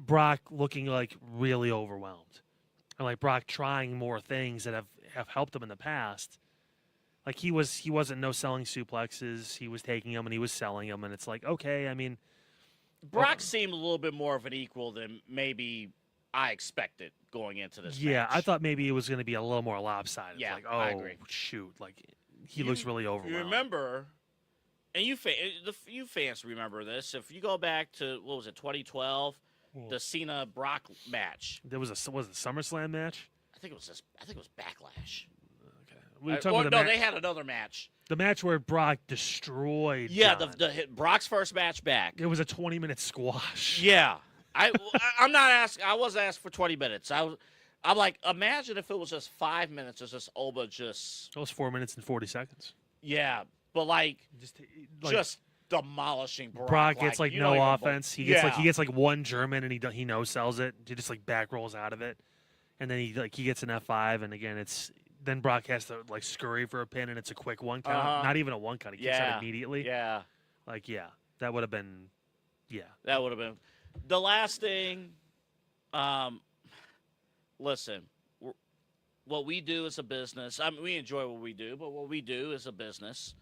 B: Brock looking like really overwhelmed. And like Brock trying more things that have helped him in the past. Like he wasn't no selling suplexes. He was taking them and he was selling them, and it's like, okay, I mean,
C: Brock seemed a little bit more of an equal than maybe I expected going into this match.
B: I thought maybe it was going to be a little more lopsided.
C: Yeah,
B: like,
C: I agree.
B: Shoot, like he looks really overwhelmed.
C: You remember, and you fans remember this. If you go back to, what was it, 2012? The Cena Brock match.
B: There was it SummerSlam match?
C: I think it was Backlash.
B: Okay.
C: They had another match.
B: The match where Brock destroyed.
C: Yeah,
B: John.
C: Brock's first match back.
B: It was a 20-minute squash.
C: Yeah, I'm not asking. I wasn't asked for 20 minutes. I'm like, imagine if it was just 5 minutes. It's just Oba just.
B: It was 4 minutes and 40 seconds.
C: Yeah, but just demolishing Brock.
B: Brock gets like no offense. He gets like one German and he no sells it. He just like back rolls out of it, and then he gets an F5, and again then Brock has to like scurry for a pin, and it's a quick 1 count. Not even a 1 count. He kicks out immediately.
C: Yeah.
B: That would have been. Yeah.
C: That would have been the last thing. Listen, what we do is a business. I mean, we enjoy what we do, but what we do is a business.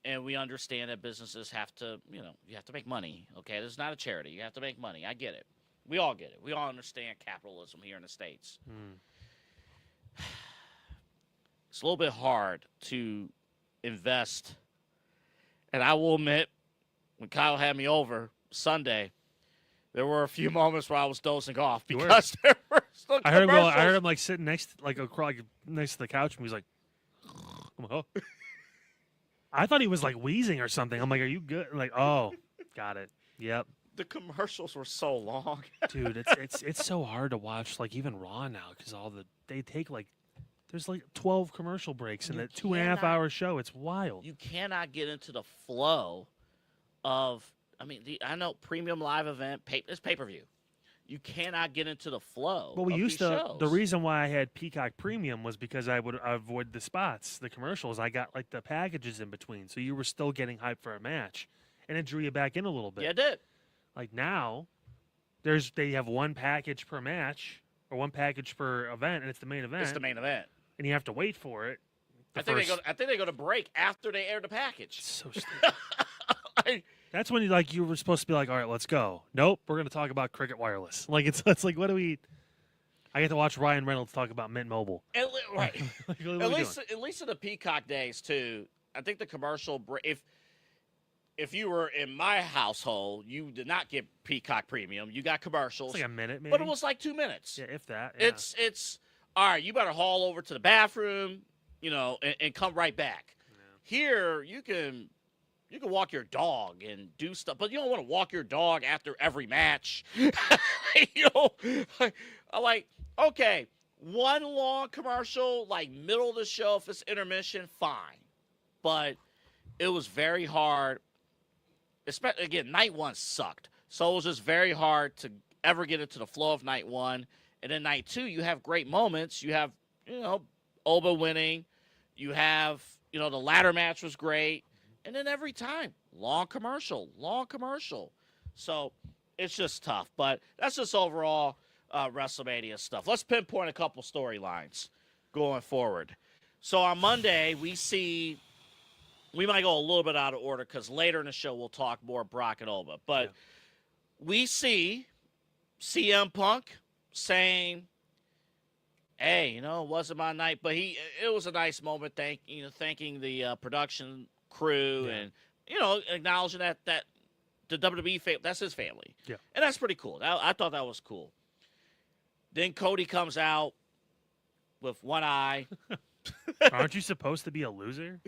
C: And we understand that businesses have to, you have to make money, okay? This is not a charity. You have to make money. I get it. We all get it. We all understand capitalism here in the States. It's a little bit hard to invest. And I will admit, when Kyle had me over Sunday, there were a few moments where I was dozing off because there were some commercials.
B: I heard him like sitting next to the couch, and he was like, oh. I thought he was like wheezing or something. I'm like, are you good? I'm like, oh, got it. Yep.
C: The commercials were so long.
B: Dude, it's so hard to watch, like even Raw now, because they take like, there's like 12 commercial breaks in a 2.5 hour show. It's wild.
C: You cannot get into the flow of, I know premium live event, it's pay-per-view. You cannot get into the flow.
B: Well, we used to.
C: Shows.
B: The reason why I had Peacock Premium was because I would avoid the spots, the commercials. I got like the packages in between, so you were still getting hyped for a match, and it drew you back in a little bit.
C: Yeah, it did.
B: Like now, they have one package per match or one package per event, and it's the main event.
C: It's the main event,
B: and you have to wait for it.
C: I think they go to break after they air the package.
B: It's so stupid. That's when you were supposed to be like, all right, let's go. Nope, we're going to talk about Cricket Wireless. Like it's like, what do we? I get to watch Ryan Reynolds talk about Mint Mobile.
C: Right. At least in the Peacock days too. I think the commercial if you were in my household, you did not get Peacock Premium. You got commercials.
B: It's like a minute, maybe.
C: But it was like 2 minutes.
B: Yeah, if that. Yeah.
C: It's all right. You better haul over to the bathroom, and come right back. Yeah. Here you can walk your dog and do stuff, but you don't want to walk your dog after every match. I'm like, okay, one long commercial, like middle of the show, if it's intermission, fine. But it was very hard. Especially, again, night one sucked. So it was just very hard to ever get into the flow of night one. And then night two, you have great moments. You have, Oba winning. You have, the ladder match was great. And then every time, long commercial. So it's just tough. But that's just overall WrestleMania stuff. Let's pinpoint a couple storylines going forward. So on Monday, we might go a little bit out of order because later in the show we'll talk more Brock and Oba. But we see CM Punk saying, hey, it wasn't my night. But it was a nice moment thanking the production crew and, acknowledging that the WWE, that's his family.
B: Yeah.
C: And that's pretty cool. I thought that was cool. Then Cody comes out with one eye.
B: Aren't you supposed to be a loser?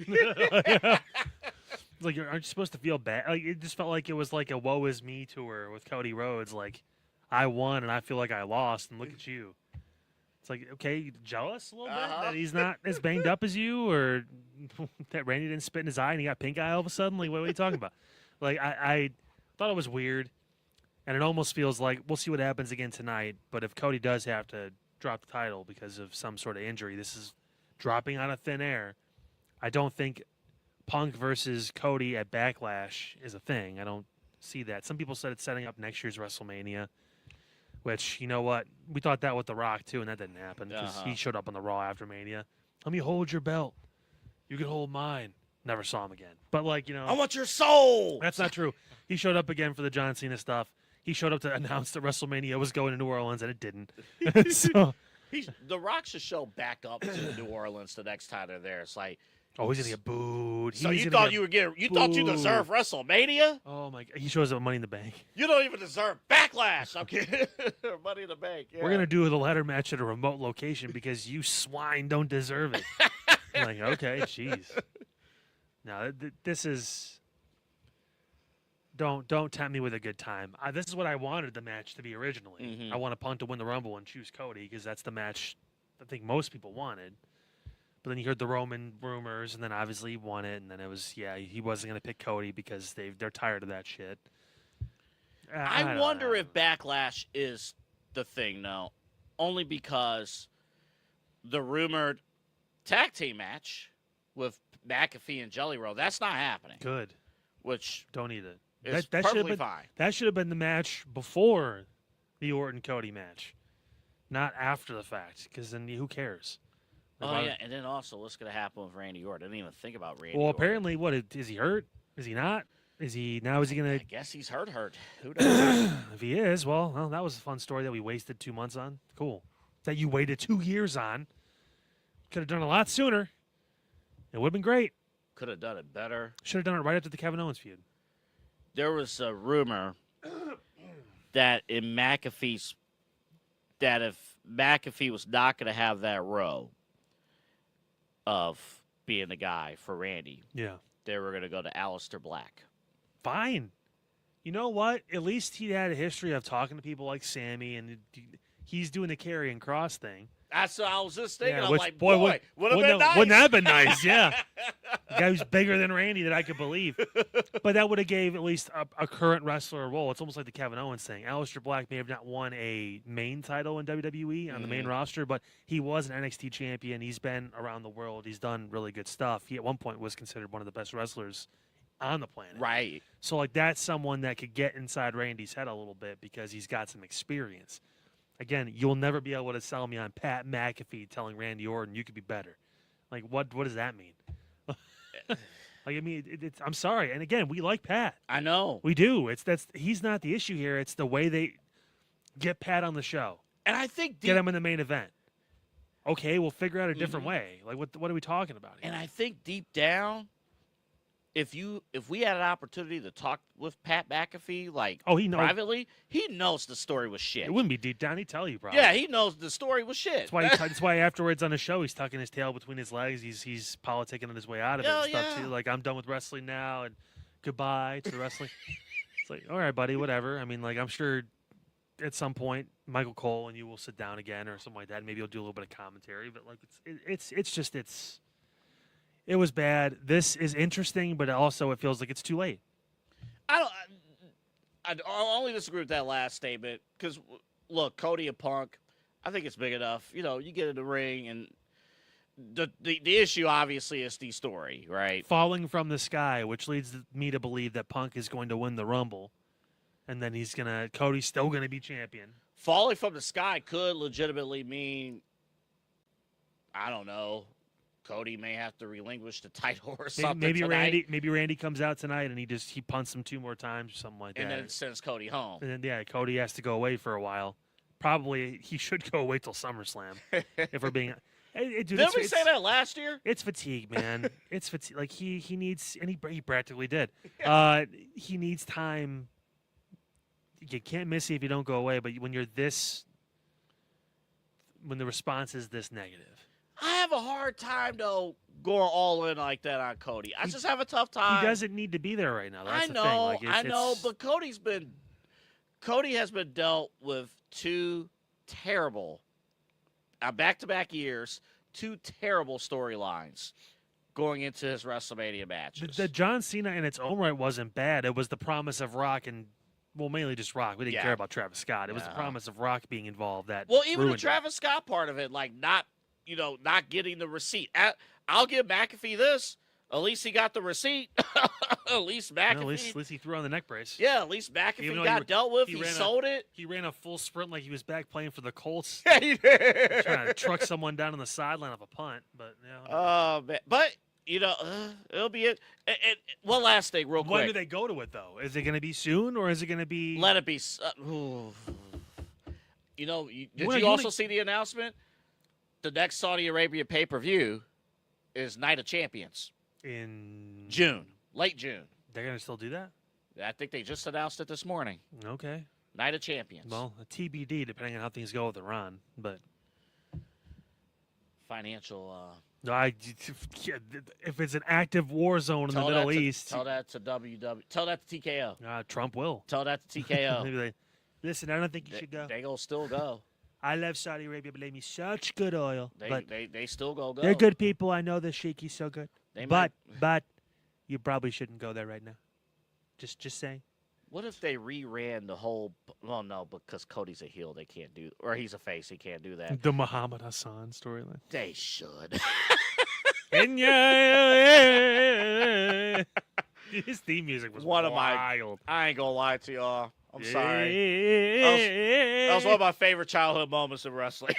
B: Like, aren't you supposed to feel bad? Like, it just felt like it was like a woe is me tour with Cody Rhodes. Like, I won and I feel like I lost, and look at you. It's like, okay, you jealous a little bit that he's not as banged up as you, or that Randy didn't spit in his eye and he got pink eye all of a sudden? Like, what are you talking about? Like, I thought it was weird, and it almost feels like we'll see what happens again tonight. But if Cody does have to drop the title because of some sort of injury, this is dropping out of thin air. I don't think Punk versus Cody at Backlash is a thing. I don't see that. Some people said it's setting up next year's WrestleMania, which, you know what? We thought that with The Rock, too, and that didn't happen because he showed up on the Raw after Mania. Let me hold your belt. You can hold mine. Never saw him again. But,
C: I want your soul.
B: That's not true. He showed up again for the John Cena stuff. He showed up to announce that WrestleMania was going to New Orleans, and it didn't. So,
C: The Rock should show back up to New Orleans the next time they're there. It's like,
B: oh, he's gonna get booed.
C: So you thought you thought you deserved WrestleMania?
B: Oh my God! He shows up at Money in the Bank.
C: You don't even deserve Backlash. I'm kidding. Money in the Bank. Yeah.
B: We're gonna do the ladder match at a remote location because you swine don't deserve it. I'm like, okay, jeez. No, this is. Don't tempt me with a good time. This is what I wanted the match to be originally.
C: Mm-hmm.
B: I want Punk to win the Rumble and choose Cody because that's the match I think most people wanted. But then you heard the Roman rumors, and then obviously he won it, and then it was, he wasn't going to pick Cody because they're tired of that shit.
C: I wonder if Backlash is the thing, though, only because the rumored tag team match with McAfee and Jelly Roll, that's not happening.
B: Good.
C: Which
B: don't need it.
C: It's
B: that
C: perfectly fine.
B: That should have been the match before the Orton-Cody match, not after the fact, because then who cares?
C: And then also, what's going to happen with Randy Orton? I didn't even think about Randy
B: Well,
C: Orton.
B: apparently, is he hurt? Is he not? Is he going to...
C: I guess he's hurt. Who knows?
B: If he is, well, that was a fun story that we wasted 2 months on. Cool. That you waited 2 years on. Could have done a lot sooner. It would have been great.
C: Could have done it better.
B: Should have done it right after the Kevin Owens feud.
C: There was a rumor that if McAfee was not going to have that row of being the guy for Randy, they were going to go to Aleister Black.
B: Fine. You know what? At least he had a history of talking to people like Sammy, and he's doing the Karrion Kross thing.
C: That's what I was just thinking.
B: Yeah,
C: I'm like, would have been nice.
B: Wouldn't that have been nice? Yeah. The guy who's bigger than Randy that I could believe. But that would have gave at least a current wrestler a role. It's almost like the Kevin Owens thing. Aleister Black may have not won a main title in WWE on the main roster, but he was an NXT champion. He's been around the world. He's done really good stuff. He at one point was considered one of the best wrestlers on the planet.
C: Right.
B: So that's someone that could get inside Randy's head a little bit because he's got some experience. Again, you'll never be able to sell me on Pat McAfee telling Randy Orton you could be better. Like, what does that mean? I'm sorry. And again, we like Pat.
C: I know.
B: We do. He's not the issue here. It's the way they get Pat on the show.
C: And I think
B: get him in the main event. Okay, we'll figure out a different way. Like, what are we talking about here?
C: And I think deep down, if we had an opportunity to talk with Pat McAfee, privately, he knows the story was shit.
B: It wouldn't be deep down. He'd tell you probably.
C: Yeah, he knows the story was shit.
B: That's why afterwards on the show, he's tucking his tail between his legs. He's politicking on his way out of it and stuff too. Like, I'm done with wrestling now, and goodbye to the wrestling. It's like, all right, buddy, whatever. I mean, like, I'm sure at some point Michael Cole and you will sit down again or something like that. Maybe you'll do a little bit of commentary, but like, it was bad. This is interesting, but also it feels like it's too late.
C: I only disagree with that last statement because, look, Cody and Punk, I think it's big enough. You know, you get in the ring, and the issue obviously is the story, right?
B: Falling from the sky, which leads me to believe that Punk is going to win the Rumble, and then Cody's still gonna be champion.
C: Falling from the sky could legitimately mean, I don't know, Cody may have to relinquish the title or something.
B: Maybe Randy comes out tonight and he punts him 2 more times or something like that.
C: And then sends Cody home.
B: And then Cody has to go away for a while. Probably he should go away till SummerSlam. If we're being dude,
C: didn't we say that last year?
B: It's fatigue, man. It's fatigue. Like he needs, and he practically did. He needs time. You can't miss it if you don't go away. But when the response is this negative.
C: I have a hard time, though, going all in like that on Cody. I just have a tough time.
B: He doesn't need to be there right now. That's
C: I know,
B: the thing.
C: I know, but Cody has been dealt with 2 terrible, back-to-back years, 2 terrible storylines going into his WrestleMania matches.
B: The John Cena in its own right wasn't bad. It was the promise of Rock and, well, mainly just Rock. We didn't care about Travis Scott. It was the promise of Rock being involved that.
C: Well, even the
B: ruined
C: Travis Scott part of it, like not getting the receipt. I'll give McAfee this. At least he got the receipt. At least McAfee.
B: At least he threw on the neck brace.
C: Yeah, at least McAfee got dealt with. He sold it.
B: He ran a full sprint like he was back playing for the Colts.
C: Yeah, he did.
B: Trying to truck someone down on the sideline of a punt. But,
C: but it'll be it. And one last thing, real quick.
B: When do they go to it, though? Is it going to be soon, or is it going to be?
C: Let it be. Did you also see the announcement? The next Saudi Arabia pay-per-view is Night of Champions.
B: In
C: June. Late June.
B: They're going to still do that?
C: I think they just announced it this morning.
B: Okay.
C: Night of Champions.
B: Well, a TBD, depending on how things go with Iran. But
C: financial.
B: If it's an active war zone in the Middle East.
C: Tell that to WW. Tell that to TKO.
B: Trump will.
C: Tell that to TKO.
B: Maybe listen, I don't think you should go.
C: They gonna still go.
B: I love Saudi Arabia, but they make such good oil.
C: They still go.
B: They're good people. I know the sheik, he's so good. But you probably shouldn't go there right now. Just saying.
C: What if they reran the whole? Well, no, because Cody's a heel, they can't do, or he's a face, he can't do that.
B: The Muhammad Hassan storyline.
C: They should.
B: His theme music was
C: wild. I ain't gonna lie to y'all. I'm sorry. That was one of my favorite childhood moments in wrestling.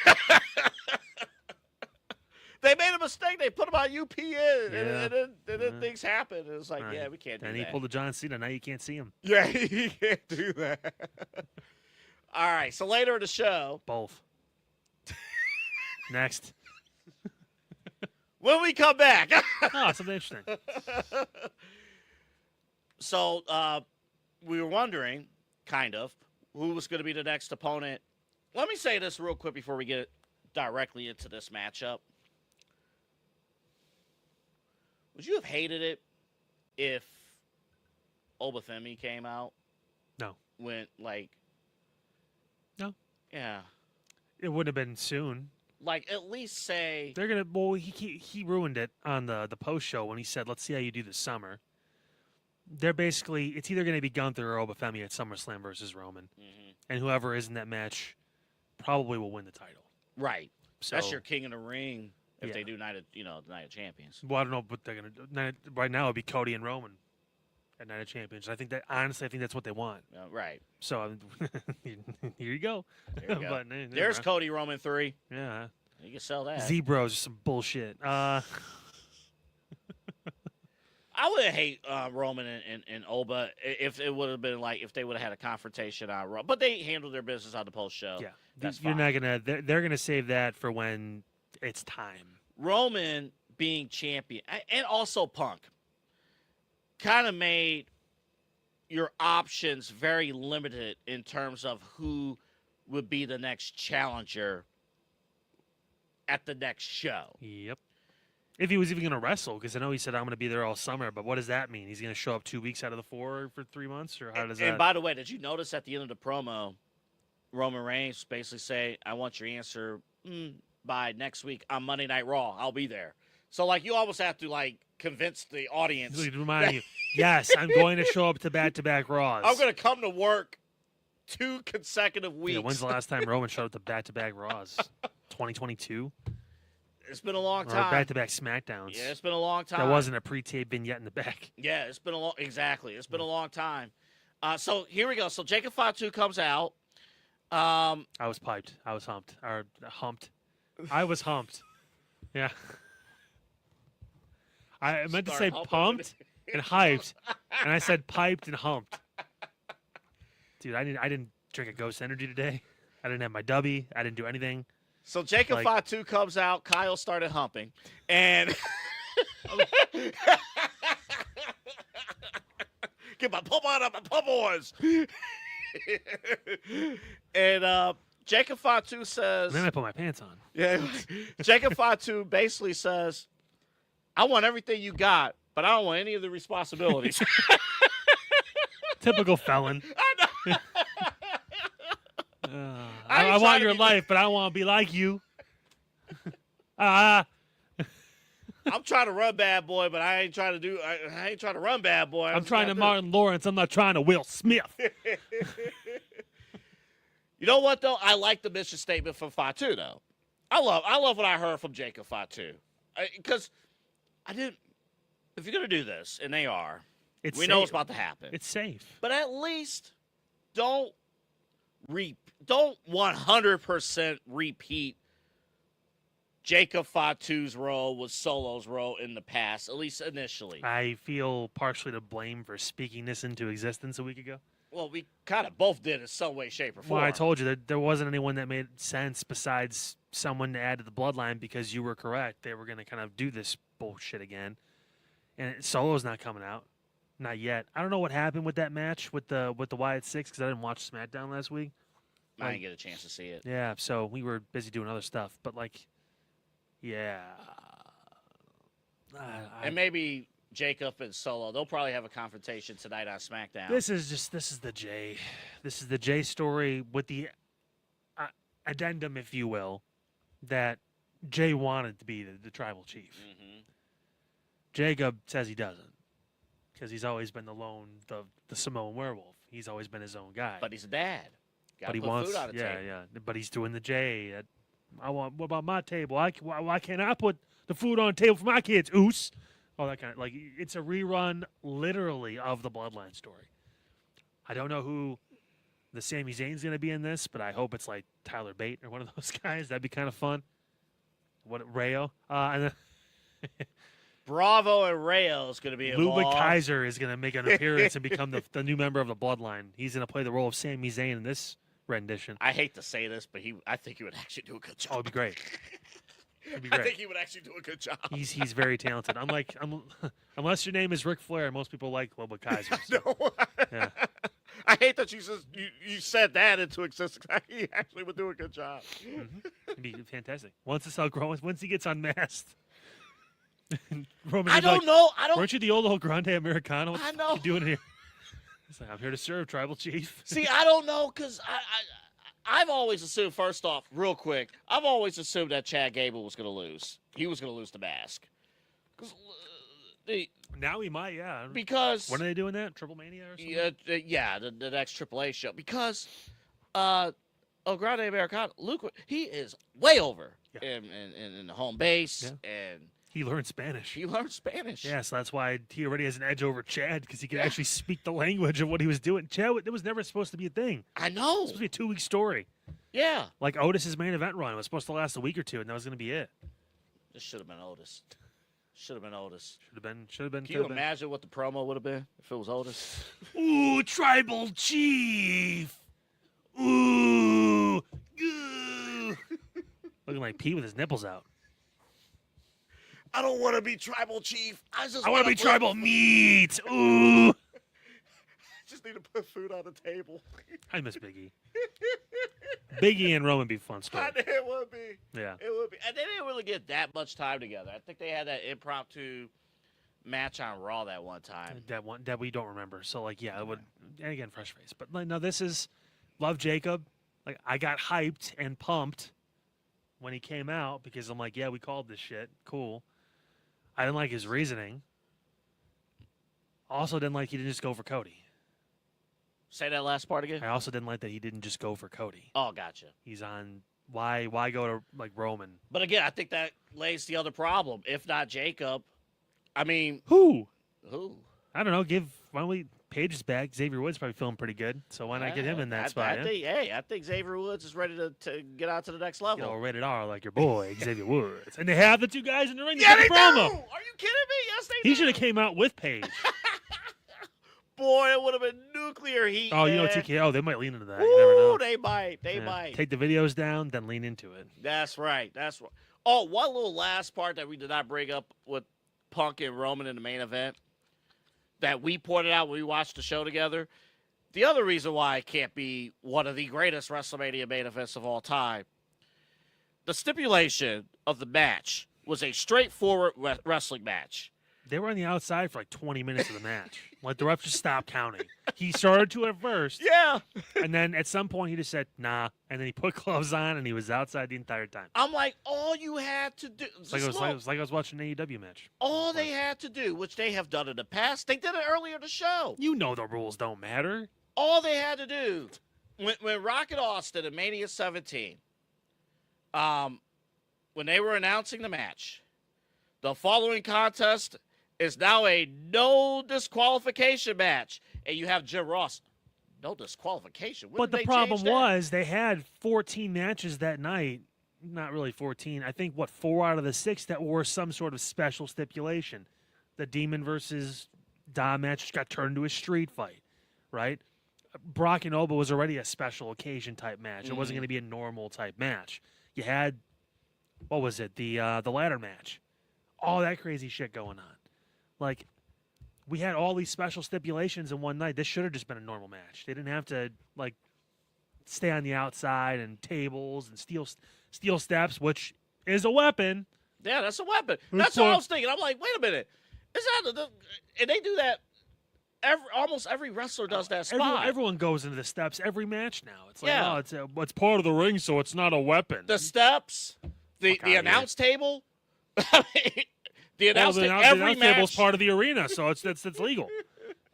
C: They made a mistake. They put him on UPN, and then things happen. It's like, we can't do that.
B: And he pulled the John Cena. Now you can't see him.
C: Yeah, he can't do that. All right, so later in the show.
B: Both. Next.
C: When we come back.
B: Something interesting.
C: So we were wondering, kind of, who was going to be the next opponent. Let me say this real quick before we get directly into this matchup. Would you have hated it if Oba Femi came out?
B: No.
C: No. Yeah.
B: It wouldn't have been soon.
C: Like, at least say
B: they're gonna. Well, he ruined it on the post show when he said, "Let's see how you do this summer." They're basically, it's either going to be Gunther or Oba Femi at SummerSlam versus Roman, and whoever is in that match probably will win the title.
C: Right.
B: So
C: that's your King of the Ring. If they do Night of Champions.
B: Well, I don't know what they're gonna do. Right now, it'd be Cody and Roman at Night of Champions. I think that's what they want.
C: Right.
B: So here you go.
C: There you go.
B: But,
C: there's Cody Roman 3.
B: Yeah.
C: You can sell that.
B: Z-Bros are some bullshit.
C: I would hate Roman and Oba if it would have been like if they would have had a confrontation on Raw. But they handled their business on the post show.
B: Yeah.
C: That's
B: You're
C: fine.
B: not gonna. They're gonna save that for when it's time.
C: Roman being champion and also Punk kind of made your options very limited in terms of who would be the next challenger at the next show.
B: Yep. If he was even going to wrestle, because I know he said, I'm going to be there all summer, but what does that mean? He's going to show up 2 weeks out of the 4 for 3 months? Or how does that...
C: And by the way, did you notice at the end of the promo, Roman Reigns basically say, I want your answer by next week on Monday Night Raw. I'll be there. So, like, you almost have to, like, convince the audience.
B: Remind you, yes, I'm going to show up to back-to-back Raws.
C: I'm going to come to work 2 consecutive weeks.
B: Yeah, when's the last time Roman showed up to back-to-back Raws? 2022?
C: It's been a long
B: Or
C: time.
B: back-to-back SmackDowns.
C: Yeah, it's been a long time.
B: That wasn't a pre-tape vignette in the back.
C: Yeah, it's been a long. Exactly, it's been a long time. So here we go. So Jacob Fatu comes out.
B: I was piped. I was humped. Or humped. I was humped. Yeah. I meant to say pumped and hyped, and I said piped and humped. Dude, I didn't drink a Ghost Energy today. I didn't have my dubby. I didn't do anything.
C: So Jacob Fatu comes out. Kyle started humping, and get my pump on up, my pump ons. And Jacob Fatu says,
B: And then I put my pants on.
C: Yeah, Jacob Fatu basically says, "I want everything you got, but I don't want any of the responsibilities."
B: Typical felon.
C: I
B: I want your life, but I don't want to be like you.
C: I'm trying to run Bad Boy, but I ain't trying to run Bad Boy.
B: I'm trying to Martin Lawrence. I'm not trying to Will Smith.
C: You know what though? I like the mission statement from Fatu though. I love what I heard from Jacob Fatu, because I didn't. If you're gonna do this, and they are, we know it's about to happen.
B: It's safe.
C: But at least don't 100% repeat Jacob Fatu's role with Solo's role in the past, at least initially.
B: I feel partially to blame for speaking this into existence a week ago.
C: Well, we kind of both did in some way, shape, or form.
B: Well, I told you that there wasn't anyone that made sense besides someone to add to the Bloodline, because you were correct. They were going to kind of do this bullshit again. And Solo's not coming out. Not yet. I don't know what happened with that match with the Wyatt Six, because I didn't watch SmackDown last week.
C: I didn't get a chance to see it.
B: Yeah, so we were busy doing other stuff. But, like, yeah.
C: And maybe Jacob and Solo, they'll probably have a confrontation tonight on SmackDown.
B: This is the Jay. This is the Jay story with the addendum, if you will, that Jay wanted to be the tribal chief.
C: Mm-hmm.
B: Jacob says he doesn't, because he's always been the Samoan werewolf. He's always been his own guy.
C: But he's a dad.
B: But he wants,
C: food on the table.
B: yeah. But he's doing the Jay. What about my table? Why can't I put the food on the table for my kids? Oos. All that kind of, like, it's a rerun, literally, of the Bloodline story. I don't know who the Sami Zayn's going to be in this, but I hope it's like Tyler Bate or one of those guys. That'd be kind of fun. Rayo. And then
C: Bravo and Rayo is going to be involved.
B: Luba Kaiser is going to make an appearance and become the new member of the Bloodline. He's going to play the role of Sami Zayn in this rendition.
C: I hate to say this, but I think he would actually do a good job.
B: Oh, it'd be great. It'd be great.
C: I think he would actually do a good job.
B: He's very talented. Unless your name is Ric Flair, most people like Luba Kaiser. So,
C: No.
B: yeah.
C: I hate that you said that into existence. He actually would do a good job.
B: Mm-hmm. It'd be fantastic. Once he gets unmasked. Roman,
C: I don't know.
B: Weren't you the old Grande Americano? What
C: I
B: the
C: know.
B: fuck you doing here? He's like, I'm here to serve, tribal chief.
C: See, I don't know, because I've always assumed, first off, real quick, I've always assumed that Chad Gable was going to lose. He was going to lose the mask.
B: Now he might, yeah.
C: Because
B: when are they doing that? Triple Mania or something?
C: yeah, the next AAA show. Because Grande Americano, Luke, he is way over in the home base, and
B: he learned Spanish.
C: Yeah,
B: so that's why he already has an edge over Chad, because he can actually speak the language of what he was doing. Chad, it was never supposed to be a thing.
C: I know.
B: It was supposed to be a 2-week story.
C: Yeah.
B: Like Otis's main event run. It was supposed to last a week or two, and that was going to be it.
C: This should have been Otis. Should have been.
B: Can
C: you imagine what the promo would have been if it was Otis?
B: Ooh, tribal chief. Ooh. Looking like Pete with his nipples out.
C: I don't want to be tribal chief. I
B: want to be tribal meat. Ooh.
C: Just need to put food on the table.
B: I miss Biggie. Biggie and Roman would be a fun story.
C: It would be.
B: Yeah.
C: It would be. And they didn't really get that much time together. I think they had that impromptu match on Raw that one time.
B: That we don't remember. So, like, yeah, it would. And again, fresh face. But, like, no, this is love Jacob. Like, I got hyped and pumped when he came out, because I'm like, yeah, we called this shit. Cool. I didn't like his reasoning. Also didn't like he didn't just go for Cody.
C: Say that last part again.
B: I also didn't like that he didn't just go for Cody.
C: Oh, gotcha.
B: He's on why go to like Roman?
C: But again, I think that lays the other problem. If not Jacob, I mean,
B: Who?
C: I
B: don't know. Why don't we Paige is back. Xavier Woods probably feeling pretty good. So why not get him in that spot?
C: I think Xavier Woods is ready to get out to the next level.
B: You know, rated R like your boy Xavier Woods, and they have the two guys in the ring.
C: Yeah, they
B: promo.
C: do. Are you kidding me? Yes, they do.
B: He should have came out with Paige.
C: Boy, it would have been nuclear heat.
B: Oh,
C: man.
B: you know TKO. They might lean into that. You never know.
C: They might. They might.
B: Take the videos down, then lean into it.
C: That's right. Oh, one little last part that we did not bring up with Punk and Roman in the main event that we pointed out when we watched the show together. The other reason why it can't be one of the greatest WrestleMania main events of all time, the stipulation of the match was a straightforward wrestling match.
B: They were on the outside for like 20 minutes of the match. Like the ref just stopped counting. He started to at first.
C: Yeah.
B: And then at some point he just said, nah. And then he put gloves on and he was outside the entire time.
C: I'm like, all you had to do.
B: It's like I was watching an AEW match.
C: All they had to do, which they have done in the past, they did it earlier in the show.
B: You know the rules don't matter.
C: All they had to do, when Rocket Austin in Mania 17, when they were announcing the match, the following contest is now a no disqualification match, and you have Jim Ross. No disqualification. When
B: but
C: did
B: the
C: they
B: problem
C: change that?
B: was they had 14 matches that night. Not really 14. I think, 4 out of the 6 that were some sort of special stipulation. The Demon versus Dom match got turned into a street fight, right? Brock and Oba was already a special occasion type match. It wasn't going to be a normal type match. You had, what was it? The ladder match. All that crazy shit going on. Like, we had all these special stipulations in one night. This should have just been a normal match. They didn't have to, like, stay on the outside and tables and steel steps, which is a weapon.
C: Yeah, that's a weapon. That's what I was thinking. I'm like, wait a minute. Is that and they do that. Almost every wrestler does that spot.
B: Everyone goes into the steps every match now. It's like,
C: Yeah.
B: it's part of the ring, so it's not a weapon.
C: The steps, the announce table. The announce table.
B: The
C: Every
B: announce
C: match.
B: table's part of the arena, so it's legal.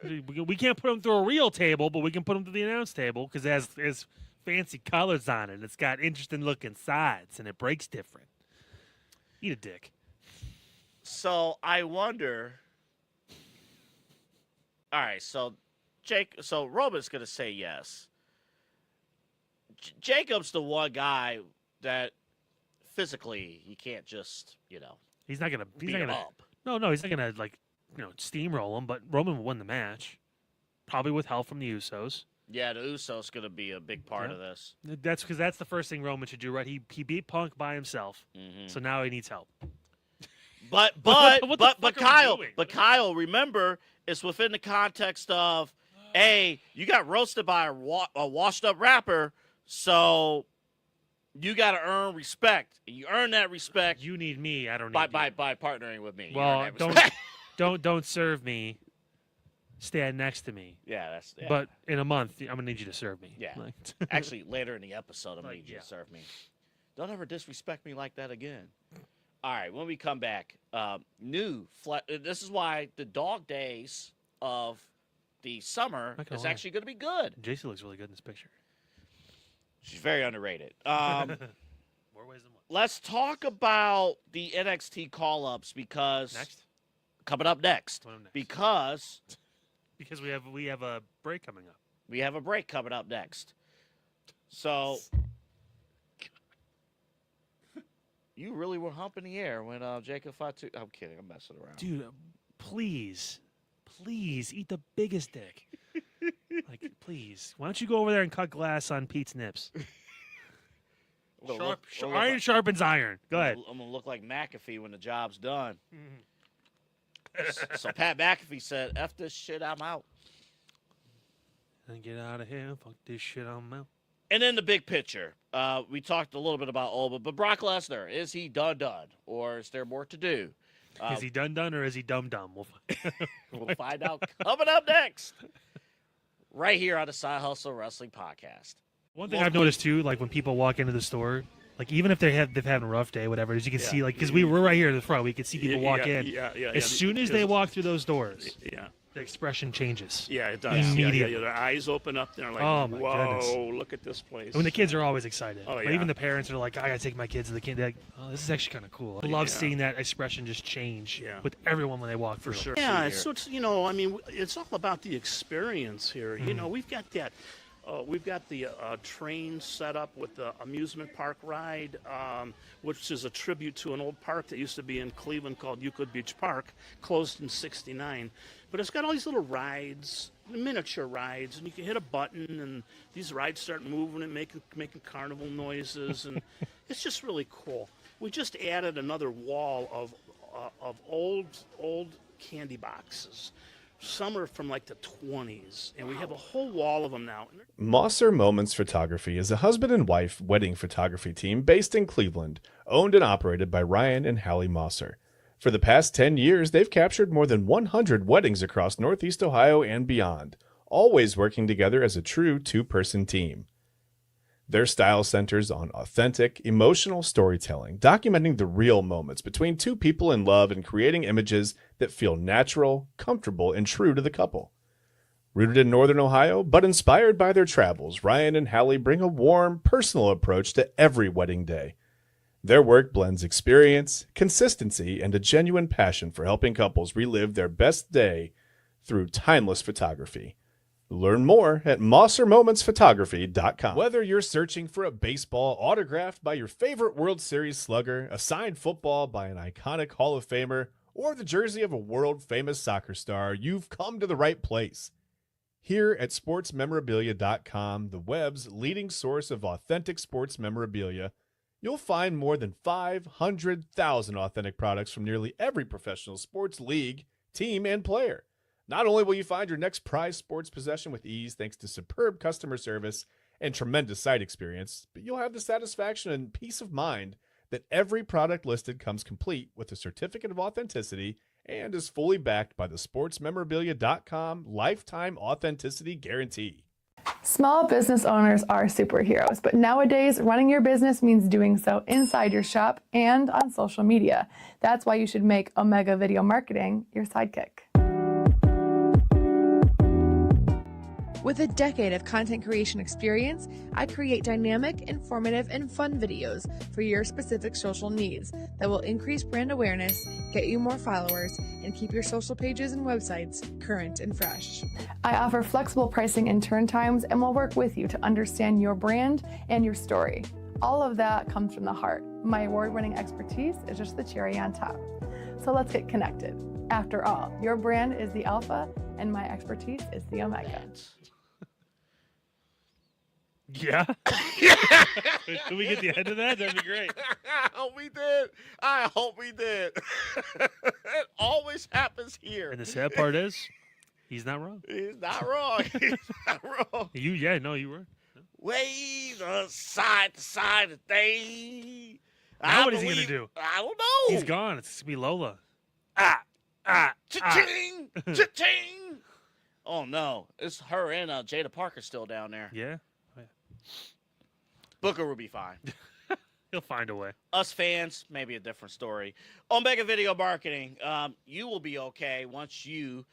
B: We can't put them through a real table, but we can put them through the announce table because it has fancy colors on it. It's got interesting looking sides, and it breaks different. Eat a dick.
C: So I wonder. All right, so Roman's gonna say yes. Jacob's the one guy that physically he can't just
B: He's not gonna
C: beat him up.
B: No, he's not gonna steamroll him. But Roman will win the match, probably with help from the Usos.
C: Yeah, the Usos gonna be a big part of this.
B: That's because that's the first thing Roman should do, right? He beat Punk by himself, so now he needs help.
C: But Kyle, remember, it's within the context of, hey, you got roasted by a washed-up rapper, so you got to earn respect. And you earn that respect.
B: You need me. I don't need
C: by partnering with me.
B: Well, don't serve me. Stand next to me.
C: Yeah,
B: But in a month, I'm gonna need you to serve me.
C: Yeah. Actually, later in the episode, I'm gonna need you to serve me. Don't ever disrespect me like that again. All right, when we come back, this is why the dog days of the summer is actually going to be good.
B: JC looks really good in this picture.
C: She's very underrated.
B: More ways than one.
C: Let's talk about the NXT call-ups because coming up next. Because
B: we have a break coming up.
C: We have a break coming up next. So you really were humping the air when Jacob Fatu. I'm kidding. I'm messing around.
B: Dude, please eat the biggest dick. Please. Why don't you go over there and cut glass on Pete's nips? Iron sharpens iron. Go ahead.
C: I'm going to look like McAfee when the job's done. So Pat McAfee said, F this shit, I'm out.
B: And get out of here. Fuck this shit, I'm out.
C: And then the big picture. We talked a little bit about Oba, but Brock Lesnar, is he done? Or is there more to do?
B: Is he done or is he dumb?
C: We'll find out coming up next. Right here on the Side Hustle Wrestling Podcast.
B: One thing I've noticed too, like when people walk into the store, Like even if they've had a rough day, whatever, as you can see, like because we're right here in the front, we can see people walk in. As soon as they walk through those doors, the expression changes.
E: Yeah, it does.
B: Immediately.
E: Their eyes open up. They're like,
B: Oh, my
E: whoa,
B: goodness.
E: look at this place.
B: I mean, the kids are always excited.
E: Oh,
B: But
E: yeah.
B: even the parents are like, I got to take my kids to the kid. They're like, oh, this is actually kind of cool. I love seeing that expression just change with everyone when they walk through.
E: For sure.
B: It.
E: Yeah, so it's, I mean, it's all about the experience here. We've got that. We've got the train set up with the amusement park ride, which is a tribute to an old park that used to be in Cleveland called Euclid Beach Park, closed in '69. But it's got all these little rides, miniature rides, and you can hit a button, and these rides start moving and making carnival noises, and it's just really cool. We just added another wall of old candy boxes. Some are from like the 20s, and we have a whole wall of them now.
A: Mosser Moments Photography is a husband and wife wedding photography team based in Cleveland, owned and operated by Ryan and Hallie Mosser. For the past 10 years, they've captured more than 100 weddings across Northeast Ohio and beyond, always working together as a true two-person team. Their style centers on authentic, emotional storytelling, documenting the real moments between two people in love and creating images that feel natural, comfortable, and true to the couple. Rooted in Northern Ohio, but inspired by their travels, Ryan and Hallie bring a warm, personal approach to every wedding day. Their work blends experience, consistency, and a genuine passion for helping couples relive their best day through timeless photography. Learn more at MosserMomentsPhotography.com. Whether you're searching for a baseball autographed by your favorite World Series slugger, a signed football by an iconic Hall of Famer, or the jersey of a world-famous soccer star, you've come to the right place. Here at SportsMemorabilia.com, the web's leading source of authentic sports memorabilia, you'll find more than 500,000 authentic products from nearly every professional sports league, team, and player. Not only will you find your next prized sports possession with ease thanks to superb customer service and tremendous site experience, but you'll have the satisfaction and peace of mind that every product listed comes complete with a certificate of authenticity and is fully backed by the SportsMemorabilia.com Lifetime Authenticity Guarantee.
F: Small business owners are superheroes, but nowadays running your business means doing so inside your shop and on social media. That's why you should make Omega Video Marketing your sidekick.
G: With a decade of content creation experience, I create dynamic, informative, and fun videos for your specific social needs that will increase brand awareness, get you more followers, and keep your social pages and websites current and fresh.
F: I offer flexible pricing and turn times and will work with you to understand your brand and your story. All of that comes from the heart. My award-winning expertise is just the cherry on top. So let's get connected. After all, your brand is the alpha and my expertise is the omega.
B: Yeah. Can we get the end of that? That'd be great.
C: I hope we did. I hope we did. It always happens here.
B: And the sad part is, he's not wrong.
C: He's not wrong. He's not wrong.
B: You were.
C: Wave side to side thing.
B: Now what is he going to do?
C: I don't know.
B: He's gone. It's going to be Lola.
C: Cha-ching. Cha-ching. Oh, no. It's her and Jada Parker still down there.
B: Yeah.
C: Booker will be fine.
B: He'll find a way.
C: Us fans, maybe a different story. Omega Video Marketing, you will be okay once you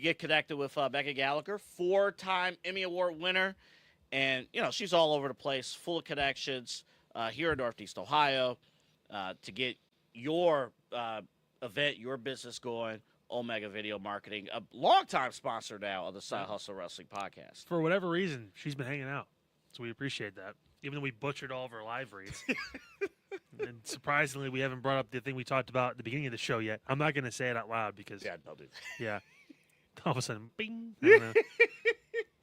C: get connected with Becca Gallagher, 4-time Emmy Award winner. And, she's all over the place, full of connections here in Northeast Ohio to get your event, your business going. Omega Video Marketing, a longtime sponsor now of the Side Hustle Wrestling Podcast.
B: For whatever reason, she's been hanging out. So we appreciate that. Even though we butchered all of her live reads. And surprisingly, we haven't brought up the thing we talked about at the beginning of the show yet. I'm not going to say it out loud because...
C: Yeah, don't do that.
B: Yeah. All of a sudden, bing. I don't know.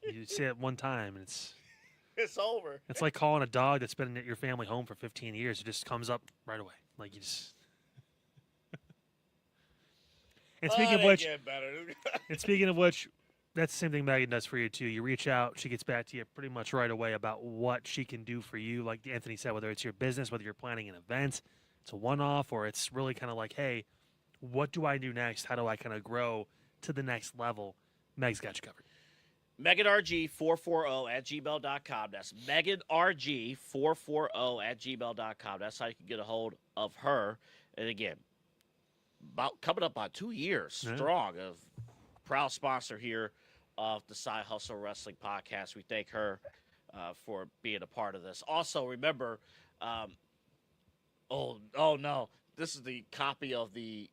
B: You say it one time, and it's
C: over.
B: It's like calling a dog that's been at your family home for 15 years. It just comes up right away. Like you just... And speaking of which, that's the same thing Megan does for you too. You reach out, she gets back to you pretty much right away about what she can do for you. Like Anthony said, whether it's your business, whether you're planning an event, it's a one-off, or it's really kind of like, hey, what do I do next? How do I kind of grow to the next level? Meg's got you covered.
C: MeganRG440@gmail.com. That's MeganRG440@gmail.com. That's how you can get a hold of her. And again, coming up on 2 years strong of proud sponsor here of the Side Hustle Wrestling Podcast. We thank her for being a part of this. Also, remember, oh no, this is the copy of the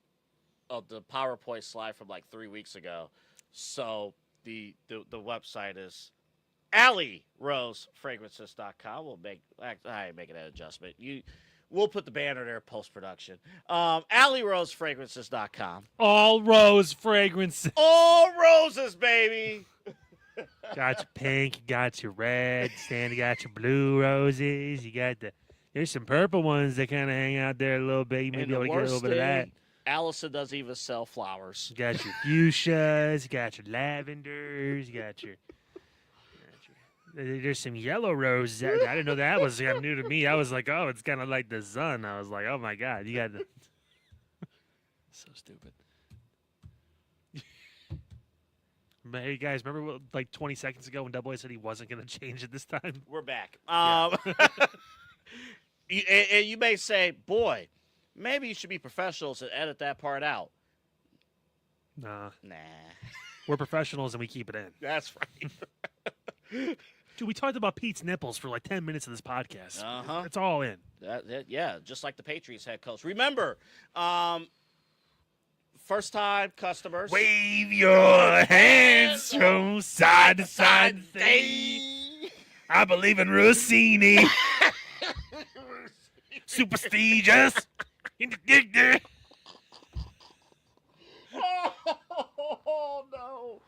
C: PowerPoint slide from like 3 weeks ago. So the website is AlleyRoseFragrances.com. I ain't making that adjustment. We'll put the banner there post-production. AlleyRoseFragrances.com.
B: All rose fragrances.
C: All roses, baby.
B: Got your pink, you got your red, you got your blue roses. You got there's some purple ones that kind of hang out there a little bit. You may be able to get a little bit of that.
C: Allison doesn't even sell flowers.
B: You got your fuchsias, you got your lavenders, you got your there's some yellow roses. I didn't know that was new to me. I was like, oh, it's kind of like the sun. I was like, oh my God, you got the so stupid. But hey guys, remember what, like 20 seconds ago when Double A said he wasn't going to change it this time?
C: We're back.
B: Yeah.
C: And you may say, boy, maybe you should be professionals and edit that part out.
B: Nah.
C: Nah.
B: We're professionals and we keep it in.
C: That's right.
B: Dude, we talked about Pete's nipples for like 10 minutes of this podcast.
C: Uh-huh.
B: It's all in.
C: Yeah, just like the Patriots head coach. Remember, first-time customers.
B: Wave your hands from side to side and say, I believe in Rossini. Superstitious.
C: Oh, no.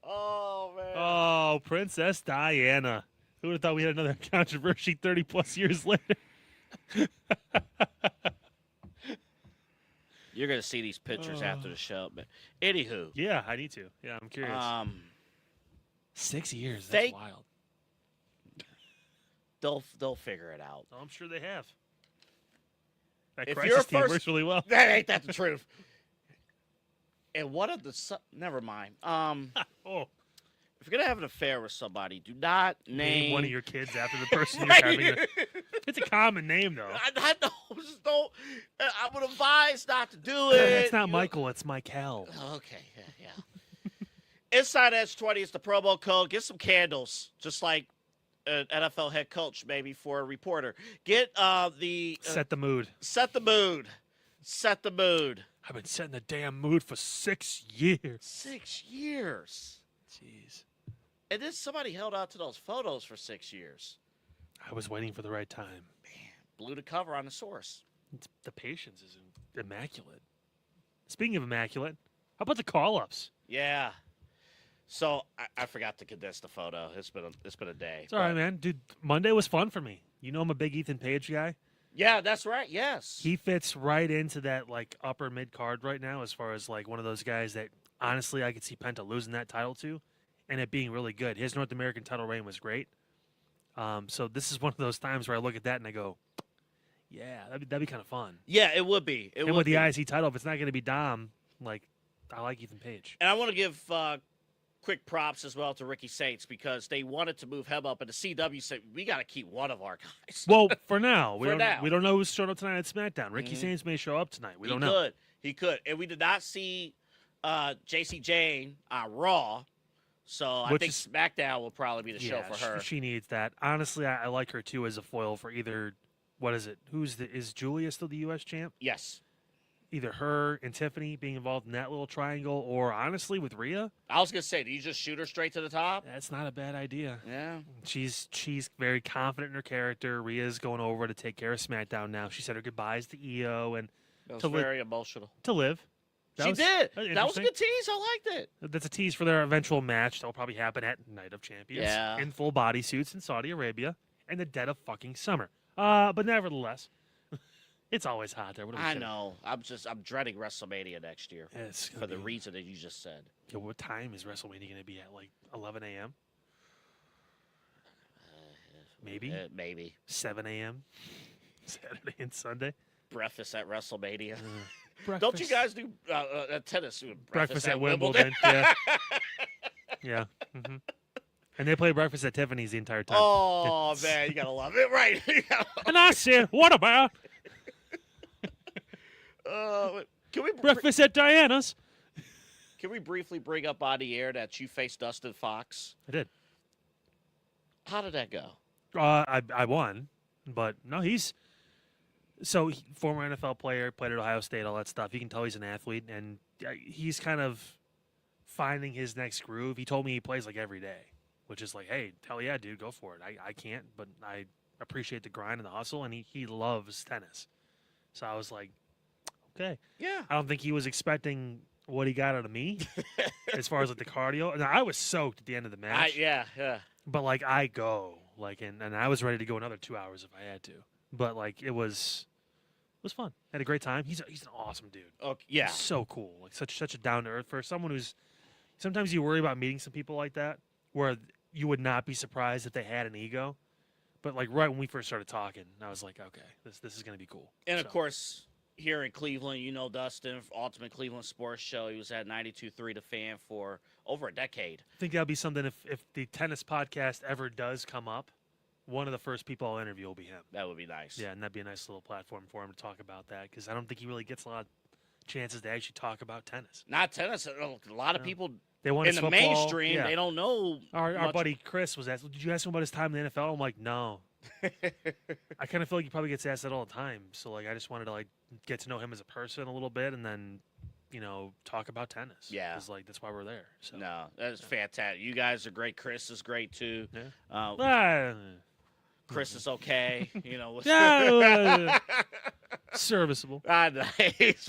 C: Oh, man.
B: Oh, Princess Diana. Who would have thought we had another controversy 30-plus years later?
C: You're going to see these pictures after the show. But anywho.
B: Yeah, I need to. Yeah, I'm curious. 6 years. That's wild.
C: They'll figure it out.
B: Oh, I'm sure they have. That
C: If
B: crisis
C: you're
B: team
C: first-
B: works really well.
C: That ain't the truth. And one of the never mind.
B: Oh,
C: If you're gonna have an affair with somebody, do not name
B: one of your kids after the person you're
C: Right.
B: having. It's a common name, though.
C: I know. Just don't. I would advise not to do it.
B: It's not Michael. It's Michael.
C: Okay. Yeah. Inside Edge 20 is the promo code. Get some candles, just like an NFL head coach, maybe for a reporter. Get the
B: Set the mood.
C: set the mood. Set the mood.
B: I've been setting the damn mood for 6 years.
C: 6 years.
B: Jeez.
C: And then somebody held out to those photos for 6 years.
B: I was waiting for the right time.
C: Blew the cover on the source.
B: The patience is immaculate. Speaking of immaculate, how about the call-ups?
C: Yeah. So I forgot to condense the photo. It's been a day.
B: It's all right, man. Dude, Monday was fun for me. You know I'm a big Ethan Page guy.
C: Yeah, that's right. Yes.
B: He fits right into that like upper mid card right now as far as like one of those guys that honestly I could see Penta losing that title to and it being really good. His North American title reign was great. So this is one of those times where I look at that and I go, yeah, that'd be kind of fun.
C: Yeah, it would be.
B: And with the IC title, if it's not going to be Dom, like I like Ethan Page.
C: And I want to give quick props as well to Ricky Saints because they wanted to move him up, and the CW said we got to keep one of our guys.
B: Well, for now, we
C: For
B: don't
C: now.
B: we don't know who's showing up tonight at SmackDown. Ricky Saints may show up tonight. We don't know.
C: He could, and we did not see JC Jane on Raw, so I think SmackDown will probably be the show for her.
B: She needs that. Honestly, I like her too as a foil for either. What is it? Is Julia still the U.S. champ?
C: Yes.
B: Either her and Tiffany being involved in that little triangle, or honestly with Rhea.
C: I was gonna say, do you just shoot her straight to the top?
B: That's not a bad idea.
C: Yeah.
B: She's very confident in her character. Rhea's going over to take care of SmackDown now. She said her goodbyes to EO and
C: That was very emotional.
B: to Liv.
C: She did. That was a good tease. I liked it.
B: That's a tease for their eventual match that will probably happen at Night of Champions.
C: Yeah.
B: In full bodysuits in Saudi Arabia in the dead of fucking summer. But nevertheless, it's always hot there. What are we
C: I
B: saying?
C: know. I'm dreading WrestleMania next year for the reason that you just said.
B: Yeah, what time is WrestleMania going to be at? Like 11 a.m.? Maybe?
C: Maybe.
B: 7 a.m. Saturday and Sunday?
C: Breakfast at WrestleMania.
B: Breakfast.
C: Don't you guys do tennis?
B: Breakfast at Wimbledon. Yeah. Yeah. Mm-hmm. And they play Breakfast at Tiffany's the entire time.
C: Oh, man, you got to love it. Right.
B: And I said, what about
C: Can we
B: Breakfast at Diana's?
C: Can we briefly bring up on the air that you faced Dustin Fox?
B: I did.
C: How did that go?
B: I won, but no, former NFL player, played at Ohio State, all that stuff. You can tell he's an athlete, and he's kind of finding his next groove. He told me he plays like every day, which is like, hey, hell yeah, dude, go for it. I can't, but I appreciate the grind and the hustle, and he loves tennis. So I was like, okay.
C: Yeah.
B: I don't think he was expecting what he got out of me as far as like the cardio. And I was soaked at the end of the match.
C: Yeah.
B: But like I go and I was ready to go another 2 hours if I had to. But like it was fun. Had a great time. He's an awesome dude.
C: Okay. Yeah.
B: He's so cool. Like such a down to earth for someone who's. Sometimes you worry about meeting some people like that where you would not be surprised if they had an ego. But like right when we first started talking, I was like, okay, this is gonna be cool.
C: And of course, here in Cleveland, you know Dustin, Ultimate Cleveland Sports Show. He was at 92.3 The Fan for over a decade.
B: I think that'll be something if the tennis podcast ever does come up, one of the first people I'll interview will be him.
C: That would be nice.
B: Yeah, and that'd be a nice little platform for him to talk about that because I don't think he really gets a lot of chances to actually talk about tennis.
C: Not tennis. A lot of people
B: they want
C: in the
B: football.
C: mainstream,
B: Yeah.
C: they don't know.
B: Our buddy Chris was asked, did you ask him about his time in the NFL? I'm like, no. I kind of feel like he probably gets asked that all the time. So like I just wanted to like get to know him as a person a little bit and then, talk about tennis.
C: Yeah.
B: Because like that's why we're there. So
C: No, that's fantastic. You guys are great. Chris is great too.
B: Yeah.
C: Chris is okay.
B: Serviceable.
C: I know. He's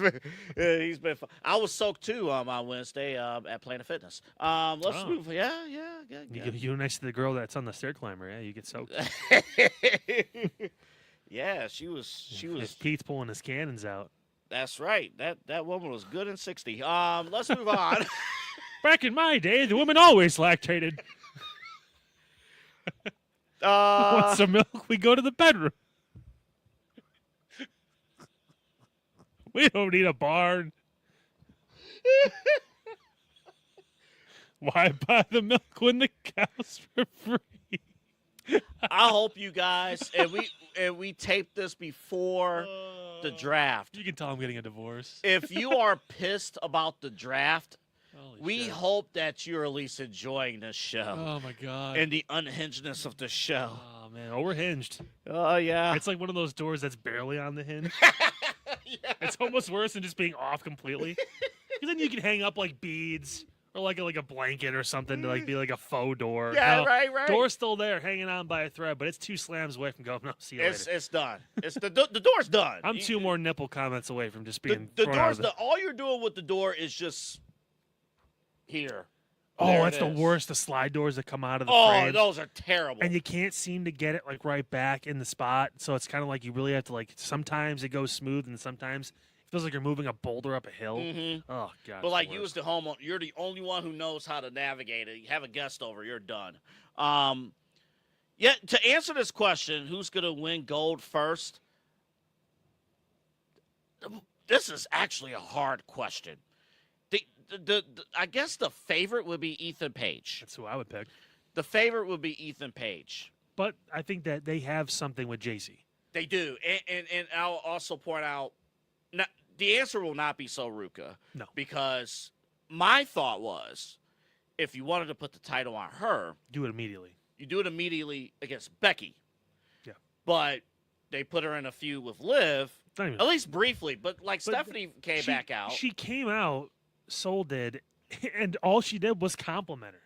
C: been fun. I was soaked too on Wednesday at Planet Fitness. Let's move. Yeah.
B: You next to the girl that's on the stair climber. Yeah, you get soaked.
C: Yeah, she was.
B: If Pete's pulling his cannons out.
C: That's right. That woman was good in 60. Let's move on.
B: Back in my day, the women always lactated. Want some milk? We go to the bedroom. We don't need a barn. Why buy the milk when the cow's for free?
C: I hope you guys and we taped this before the draft.
B: You can tell I'm getting a divorce.
C: If you are pissed about the draft,
B: Holy
C: we
B: shit.
C: hope that you're at least enjoying this show
B: Oh my god.
C: and the unhingedness of the show.
B: Oh man, we're hinged.
C: Oh yeah.
B: It's like one of those doors that's barely on the hinge. It's almost worse than just being off completely. Because then you can hang up like beads or like a blanket or something to like be like a faux door.
C: Yeah,
B: No,
C: right.
B: Door's still there, hanging on by a thread, but it's 2 slams away from going. No, see you later.
C: It's done. It's the door's done.
B: I'm 2 more nipple comments away from just being
C: the
B: thrown out
C: door's
B: of the...
C: done. All you're doing with the door is just here.
B: Oh,
C: There
B: that's
C: it
B: the
C: is.
B: worst. The slide doors that come out of the
C: Oh,
B: frames.
C: those are terrible.
B: And you can't seem to get it like right back in the spot. So it's kind of like you really have to like. Sometimes it goes smooth, and sometimes it feels like you're moving a boulder up a hill.
C: Mm-hmm.
B: Oh god.
C: But
B: it's
C: like
B: the
C: you
B: worst.
C: as the homeowner, you're the only one who knows how to navigate it. You have a guest over, you're done. Yeah. To answer this question, who's gonna win gold first? This is actually a hard question. I guess the favorite would be Ethan Page.
B: That's who I would pick.
C: The favorite would be Ethan Page.
B: But I think that they have something with JC.
C: They do, and I'll also point out, the answer will not be so Ruca.
B: No.
C: Because my thought was, if you wanted to put the title on her,
B: Do it immediately.
C: you do it immediately against Becky.
B: Yeah.
C: But they put her in a feud with Liv,
B: It's not even-
C: at least briefly. But like
B: But
C: Stephanie came back out.
B: She came out, Soul did, and all she did was compliment her.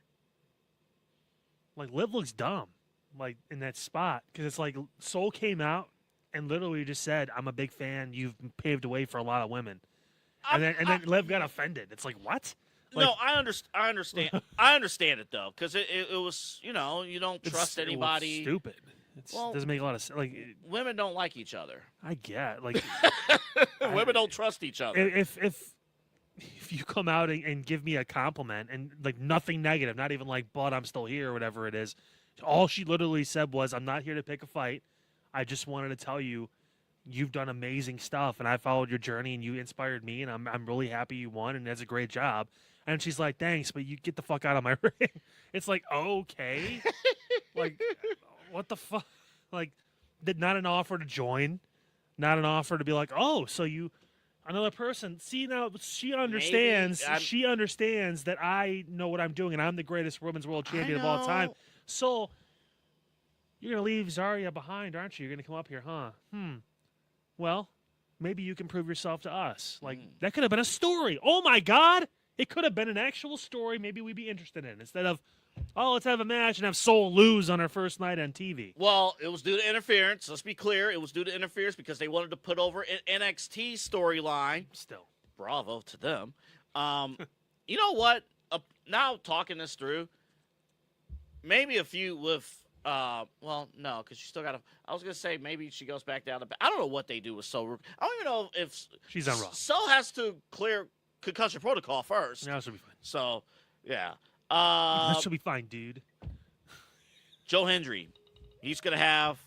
B: Like Liv looks dumb, like in that spot, because it's like Soul came out and literally just said, "I'm a big fan. You've paved the way for a lot of women," and then Liv got offended. It's like what? Like,
C: No, I understand. I understand it though, because it was you don't trust
B: it's
C: anybody.
B: stupid. It
C: Well-
B: doesn't make a lot of sense. Like
C: Women don't like each other.
B: I get like
C: Women don't trust each other.
B: if you come out and give me a compliment and like nothing negative, not even like "but I'm still here" or whatever it is, all she literally said was, "I'm not here to pick a fight. I just wanted to tell you you've done amazing stuff and I followed your journey and you inspired me and I'm really happy you won and that's a great job." And she's like, thanks, but you get the fuck out of my ring. It's like, okay. Like, what the fuck? Like, not an offer to join, not an offer to be like, oh, so you, another person. See, now she understands. She understands that I know what I'm doing, and I'm the greatest women's world champion of all time. So you're gonna leave Zaria behind, aren't you? You're gonna come up here, huh? Well, maybe you can prove yourself to us. Like, that could have been a story. Oh my God, it could have been an actual story. Maybe we'd be interested in instead of, oh, let's have a match and have Soul lose on her first night on TV.
C: Well, it was due to interference. Let's be clear. It was due to interference because they wanted to put over an NXT storyline.
B: Still.
C: Bravo to them. You know what? Now talking this through, maybe a few with, well, no, because she still got to, I was going to say maybe she goes back down. I don't know what they do with So. I don't even know if
B: she's on Raw.
C: So has to clear concussion protocol first.
B: No, she'll be fine.
C: So, yeah.
B: She'll be fine, dude.
C: Joe Hendry, he's gonna have.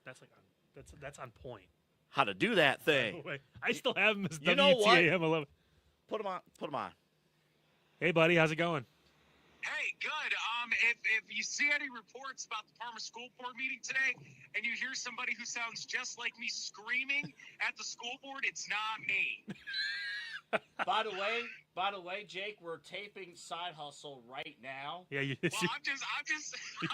B: That's on point.
C: How to do that thing?
B: I still have him as
C: You know what?
B: WTAM 11.
C: Put him on. Put him on.
B: Hey, buddy, how's it going?
H: Hey, good. If you see any reports about the Parma School Board meeting today, and you hear somebody who sounds just like me screaming at the school board, it's not me.
C: By the way, Jake, we're taping Side Hustle right now.
B: Yeah, you.
H: Well, I'm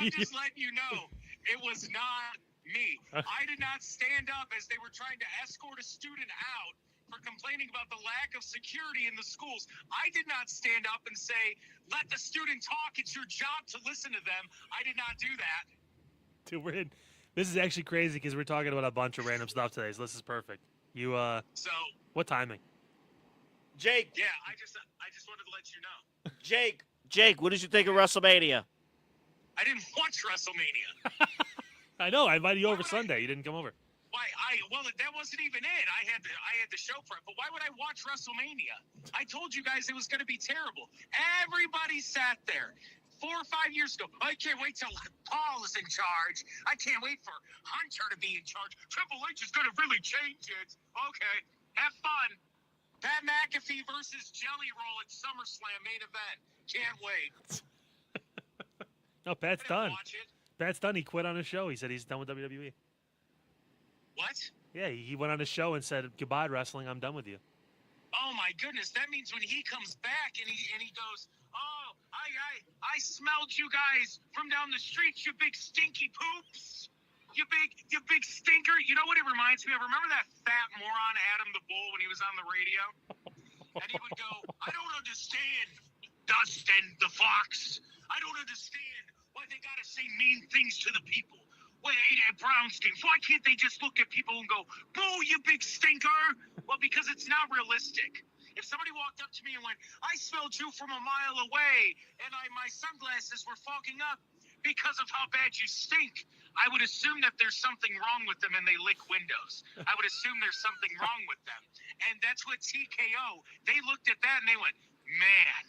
H: just letting you know it was not me. I did not stand up as they were trying to escort a student out for complaining about the lack of security in the schools. I did not stand up and say, "Let the student talk. It's your job to listen to them." I did not do that.
B: Dude, we're in. This is actually crazy because we're talking about a bunch of random stuff today. So this is perfect. You
H: So.
B: What timing?
C: Jake.
H: Yeah, I just wanted to let you know.
C: Jake, what did you think of WrestleMania?
H: I didn't watch WrestleMania.
B: I know. I invited you over Sunday. You didn't come over.
H: Why? Well, that wasn't even it. I had the show for it. But why would I watch WrestleMania? I told you guys it was going to be terrible. Everybody sat there 4 or 5 years ago. I can't wait till Paul is in charge. I can't wait for Hunter to be in charge. Triple H is going to really change it. Okay, have fun. Pat McAfee versus Jelly Roll at SummerSlam main event. Can't wait.
B: No, Pat's done.
H: Watch it.
B: Pat's done. He quit on his show. He said he's done with WWE.
H: What?
B: Yeah, he went on his show and said, "Goodbye, wrestling. I'm done with you."
H: Oh my goodness! That means when he comes back and he goes, "Oh, I smelled you guys from down the street, you big stinky poops, you big stinker." You know what it reminds me of? Remember that fat moron Adam the Bull when he was on the radio, and he would go, "I don't understand, Dustin the Fox. I don't understand why they gotta say mean things to the people. Wait, at Browns games, why can't they just look at people and go, 'Boo, you big stinker'?" Well, because it's not realistic. If somebody walked up to me and went, "I smelled you from a mile away, and my sunglasses were fogging up because of how bad you stink," I would assume that there's something wrong with them and they lick windows. I would assume there's something wrong with them. And that's what TKO, they looked at that and they went, "Man,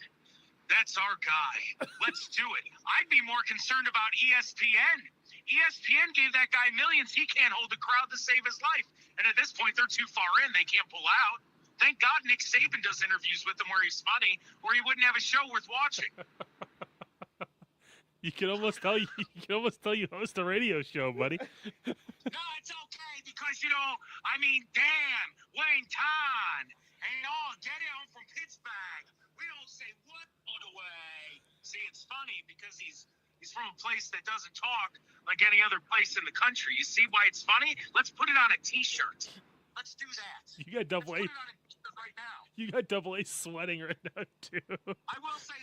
H: that's our guy. Let's do it." I'd be more concerned about ESPN. ESPN gave that guy millions. He can't hold the crowd to save his life. And at this point, they're too far in. They can't pull out. Thank God Nick Saban does interviews with him where he's funny, where he wouldn't have a show worth watching.
B: You can almost tell you host a radio show, buddy.
H: No, it's okay because, damn, Wayne Ton and all get it home from Pittsburgh. We don't say what all the way. See, it's funny because he's from a place that doesn't talk like any other place in the country. You see why it's funny? Let's put it on a T-shirt. Let's do that.
B: You got Double A.
H: Let's put it on a T-shirt right now.
B: You got Double A sweating right now too.
H: I will say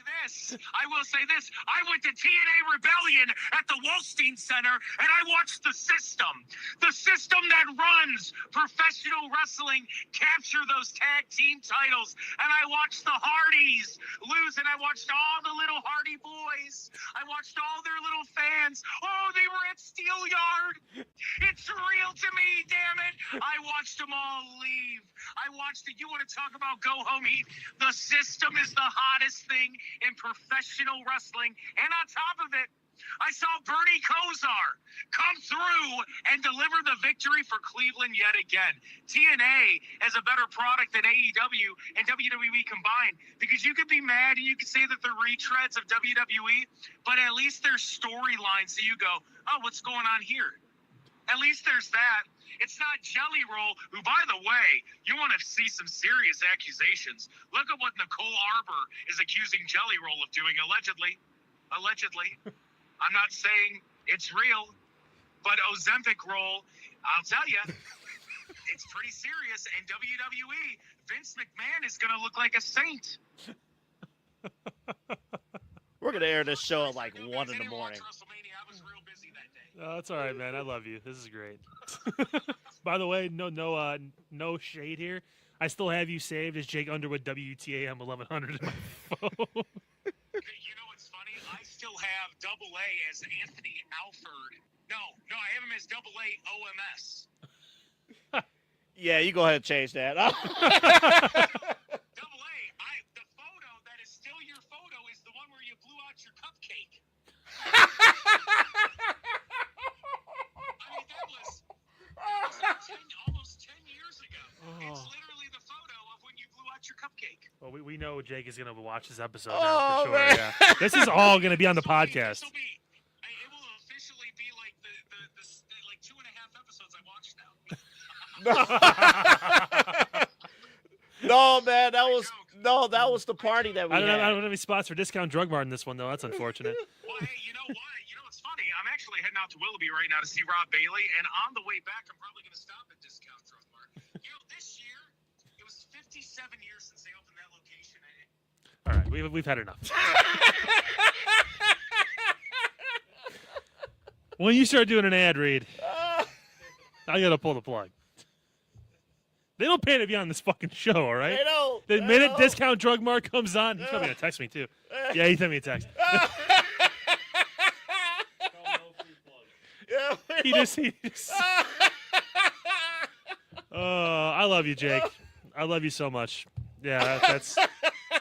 H: this. I went to TNA Rebellion at the Wolstein Center, and I watched the system that runs professional wrestling capture those tag team titles. And I watched the Hardys lose, and I watched all the little Hardy boys. I watched all their little fans. Oh, they were at Steelyard. It's real to me, damn it. I watched them all leave. I watched it. You want to talk about go home heat? The system is the hottest thing in professional wrestling. And on top of it, I saw Bernie Kosar come through and deliver the victory for Cleveland yet again. TNA has a better product than AEW and WWE combined, because you could be mad and you could say that they're retreads of WWE, but at least there's storylines. So you go, oh, what's going on here? At least there's that. It's not Jelly Roll, who, by the way, you want to see some serious accusations. Look at what Nicole Arbor is accusing Jelly Roll of doing, allegedly. Allegedly. I'm not saying it's real, but Ozempic Roll, I'll tell you, it's pretty serious. And WWE, Vince McMahon is going to look like a saint.
C: We're going to air this show at like 1 in the morning.
H: WrestleMania. I was real busy that day.
B: Oh, that's all right, man. I love you. This is great. By the way, no shade here. I still have you saved as Jake Underwood WTAM 1100 in my phone.
H: You know what's funny? I still have Double A as Anthony Alford. No, I have him as Double A OMS.
C: Yeah, you go ahead and change that.
H: Double A, the photo that is still your photo is the one where you blew out your cupcake. I mean, that was almost 10 years ago. It's literally the photo of when you blew out your cupcake.
B: Well, we know Jake is going to watch this episode now for sure. Man. Yeah. This is all going to be on the podcast.
H: It will officially be like the like 2.5 episodes I watched now.
C: No, man, that was the party that we
B: I don't
C: had.
B: have any spots for Discount Drug Mart in this one, though. That's unfortunate.
H: Well, hey, you know what? You know what's funny? I'm actually heading out to Willoughby right now to see Rob Bailey, and on the way back, I'm probably going to stop at Discount Drug Mart. You know, this year, it was 57 years since they opened that location.
B: All right, we've had enough. When you start doing an ad read, I got to pull the plug. They don't pay to be on this fucking show, all right?
C: They don't.
B: The minute Discount Drug Mart comes on, he's probably going to text me, too. Yeah, he sent me a text. He just I love you, Jake. I love you so much. Yeah, that's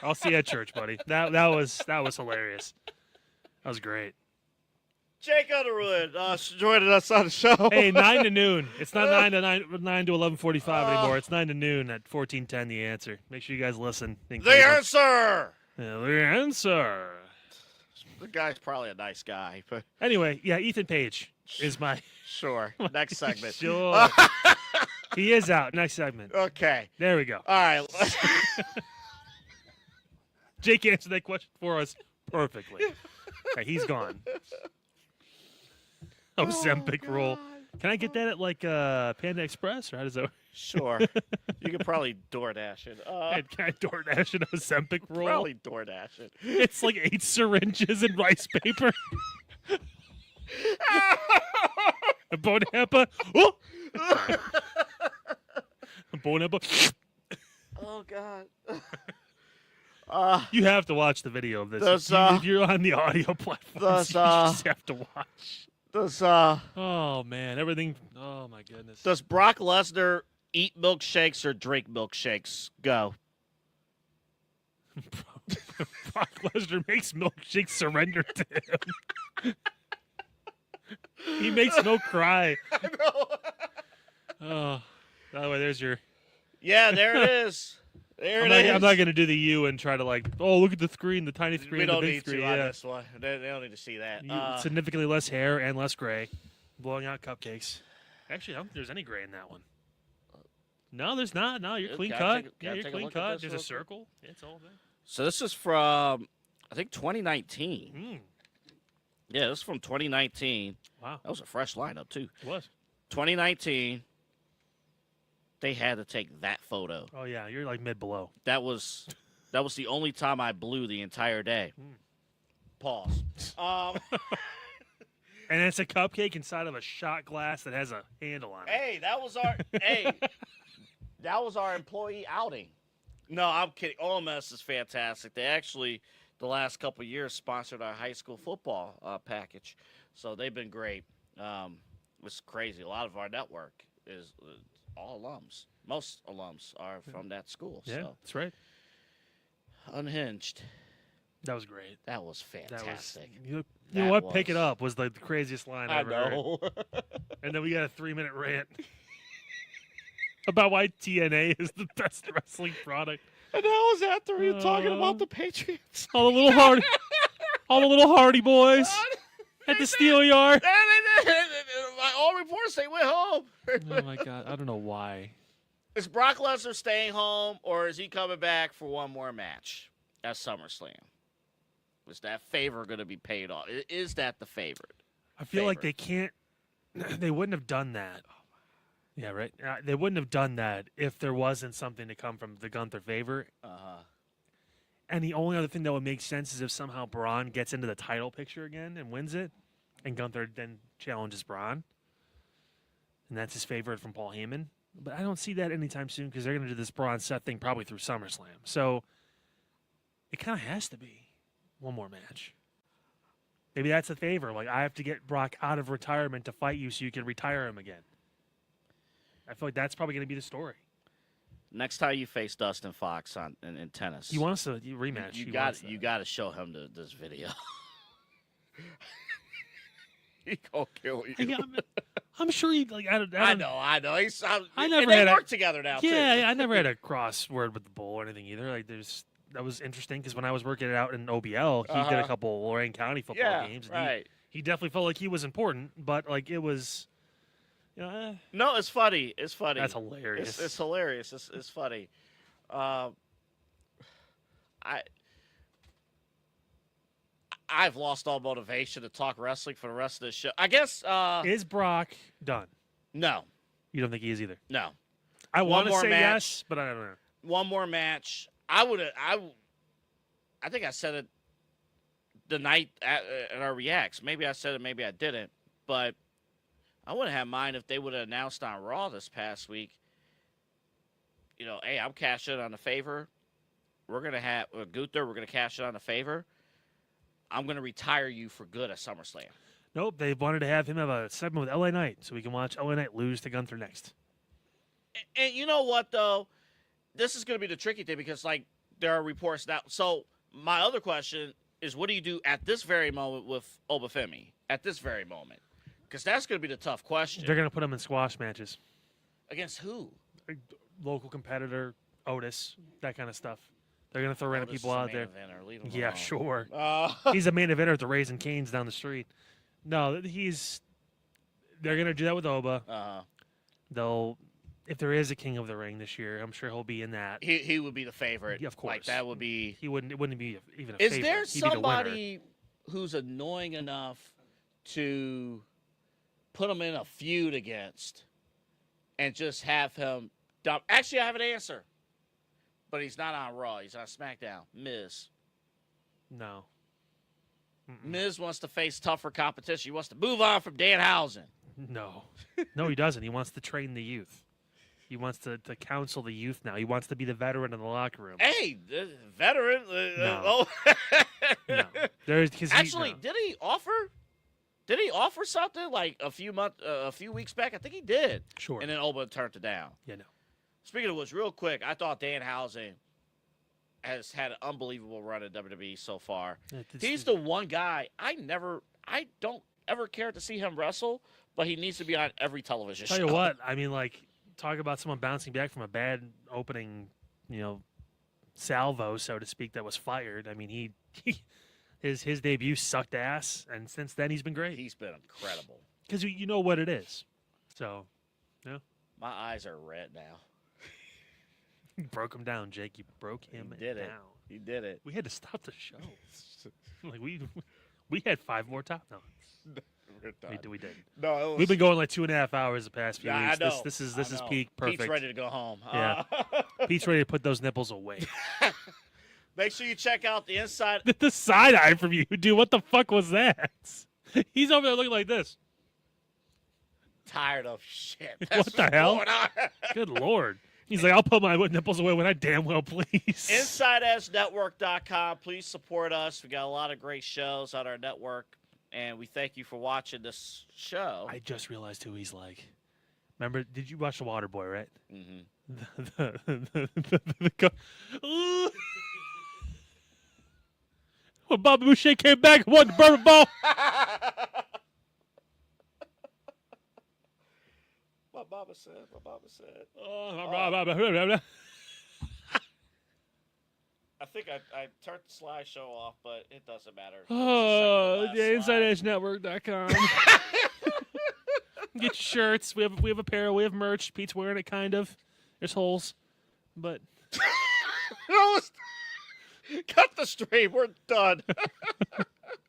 B: I'll see you at church, buddy. That was hilarious. That was great.
C: Jake Underwood joining us on the show.
B: Hey, 9 to noon. It's not 9 to 11:45 anymore. It's 9 to noon at 1410. The Answer. Make sure you guys listen.
C: The Answer.
B: Yeah, the Answer.
C: The guy's probably a nice guy, but
B: anyway, yeah, Ethan Page is my
C: sure. Next segment.
B: Sure. He is out. Next segment.
C: Okay.
B: There we go.
C: All right.
B: Jake answered that question for us perfectly. Okay, he's gone. Ozempic roll. Can I get that at like Panda Express, or how does that work?
C: Sure. You could probably DoorDash it.
B: Can I DoorDash an Ozempic roll?
C: Probably DoorDash it.
B: It's like 8 syringes and rice paper. A Bonappa. Oh! A Bonappa.
C: Oh, God.
B: You have to watch the video of this. If you're on the audio platform, you just have to watch. Oh, man. Everything. Oh, my goodness.
C: Does Brock Lesnar eat milkshakes or drink milkshakes? Go.
B: Brock Lesnar makes milkshakes surrender to him. He makes no cry.
C: I know.
B: Oh, by the way, there's your.
C: Yeah, there it is. There it is.
B: I'm not going to do the U and try to look at the screen, the tiny screen,
C: we don't
B: the big
C: need
B: screen.
C: to on this one. They don't need to see that.
B: Significantly less hair and less gray, blowing out cupcakes. Actually, I don't think there's any gray in that one. No, there's not. No, you're clean cut. Yeah, you're clean cut. There's a circle. It's all there.
C: So this is from, I think, 2019. Yeah, this is from 2019.
B: Wow.
C: That was a fresh lineup, too.
B: It was.
C: 2019. They had to take that photo.
B: Oh, yeah. You're like mid-below.
C: That was the only time I blew the entire day. Pause.
B: And it's a cupcake inside of a shot glass that has a handle on it.
C: Hey, that was our employee outing. No, I'm kidding. OMS is fantastic. They actually, the last couple of years, sponsored our high school football package. So they've been great. It's crazy. A lot of our network is all alums. Most alums are from that school.
B: Yeah,
C: so.
B: that's right.
C: Unhinged.
B: That was great.
C: That was fantastic.
B: You know what? Pick it up was like the craziest line I
C: I
B: ever heard.
C: know.
B: And then we got a 3-minute rant about why TNA is the best wrestling product.
C: And that was after we were talking about the Patriots.
B: All the little Hardy boys at the steel yard.
C: All reports they went home.
B: Oh my God, I don't know why.
C: Is Brock Lesnar staying home, or is he coming back for one more match at SummerSlam? Is that favor going to be paid off? Is that the favorite?
B: I feel like they can't. They wouldn't have done that. Yeah, right. They wouldn't have done that if there wasn't something to come from the Gunther favor. And the only other thing that would make sense is if somehow Braun gets into the title picture again and wins it, and Gunther then challenges Braun, and that's his favorite from Paul Heyman. But I don't see that anytime soon because they're going to do this Braun Seth thing probably through SummerSlam. So it kind of has to be one more match. Maybe that's a favor. Like, I have to get Brock out of retirement to fight you so you can retire him again. I feel like that's probably going to be the story.
C: Next time you face Dustin Fox in tennis,
B: He wants to rematch.
C: You got to show him this video. He gonna kill you.
B: I'm sure he like.
C: I know.
B: I never
C: they
B: had
C: work together now.
B: Yeah,
C: too.
B: I never had a crossword with the bull or anything either. Like, that was interesting because when I was working it out in OBL, he did a couple Lorain County football games. And
C: right.
B: He definitely felt like he was important, but like it was. No,
C: it's funny. It's funny.
B: That's hilarious.
C: It's hilarious. It's funny. I've lost all motivation to talk wrestling for the rest of this show. I guess.
B: Is Brock done?
C: No.
B: You don't think he is either?
C: No.
B: I want to say
C: match.
B: yes, but I don't know.
C: One more match. I think I said it the night at our reacts. Maybe I said it, maybe I didn't. But I wouldn't have mind if they would have announced on Raw this past week, hey, I'm cashing on the favor. We're going to have Gunther. We're going to cash it on the favor. I'm going to retire you for good at SummerSlam.
B: Nope, they wanted to have him have a segment with LA Knight so we can watch LA Knight lose to Gunther next.
C: And you know what, though? This is going to be the tricky thing because, there are reports now. So my other question is, what do you do at this very moment with Oba Femi? At this very moment? Because that's going to be the tough question.
B: They're going to put him in squash matches.
C: Against who?
B: Local competitor, Otis, that kind of stuff. They're going to throw random people out there. Yeah,
C: alone.
B: sure. He's a main eventer at the Raising Cane's down the street. No, they're going to do that with Oba. If there is a King of the Ring this year, I'm sure he'll be in that.
C: He would be the favorite.
B: Yeah, of course.
C: That would be.
B: It wouldn't be even a
C: Is
B: favorite.
C: there
B: He'd be the
C: somebody who's annoying enough to put him in a feud against and just have him dump? Actually, I have an answer. But he's not on Raw. He's on SmackDown. Miz.
B: No.
C: Miz wants to face tougher competition. He wants to move on from Danhausen.
B: No. No, he doesn't. He wants to train the youth. He wants to counsel the youth now. He wants to be the veteran in the locker room.
C: Hey, veteran.
B: No. No.
C: Actually, did he offer? Did he offer something like a few weeks back? I think he did.
B: Sure.
C: And then Oba turned it down.
B: Yeah, no.
C: Speaking of which, real quick, I thought Danhausen has had an unbelievable run at WWE so far. He's the one guy I don't ever care to see him wrestle, but he needs to be on every television show.
B: Tell you what, I mean, talk about someone bouncing back from a bad opening, salvo, so to speak, that was fired. I mean, his debut sucked ass, and since then he's been great.
C: He's been incredible.
B: Because you know what it is. So, yeah.
C: My eyes are red now.
B: You broke him down, Jake. You broke him down.
C: He did it.
B: We had to stop the show. we had 5 more top notes. We did.
C: No,
B: we've been going 2.5 hours the past few weeks.
C: I know.
B: This is peak perfect.
C: Pete's ready to go home.
B: Yeah. Pete's ready to put those nipples away.
C: Make sure you check out the inside.
B: The side eye from you, dude. What the fuck was that? He's over there looking like this.
C: Tired of shit.
B: What the hell? Good Lord. He's like, I'll put my nipples away when I damn well please.
C: InsideEdgeNetwork.com. Please support us. We got a lot of great shows on our network, and we thank you for watching this show.
B: I just realized who he's like. Remember, did you watch The Waterboy, right?
C: Mm-hmm.
B: When Bobby Boucher came back and won the Bourbon Ball.
C: What Baba said. I think I turned the slideshow off, but it doesn't matter.
B: Oh, the InsideEdgeNetwork.com. Get your shirts. We have apparel. We have merch. Pete's wearing it, kind of. There's holes, but
C: cut the stream. We're done.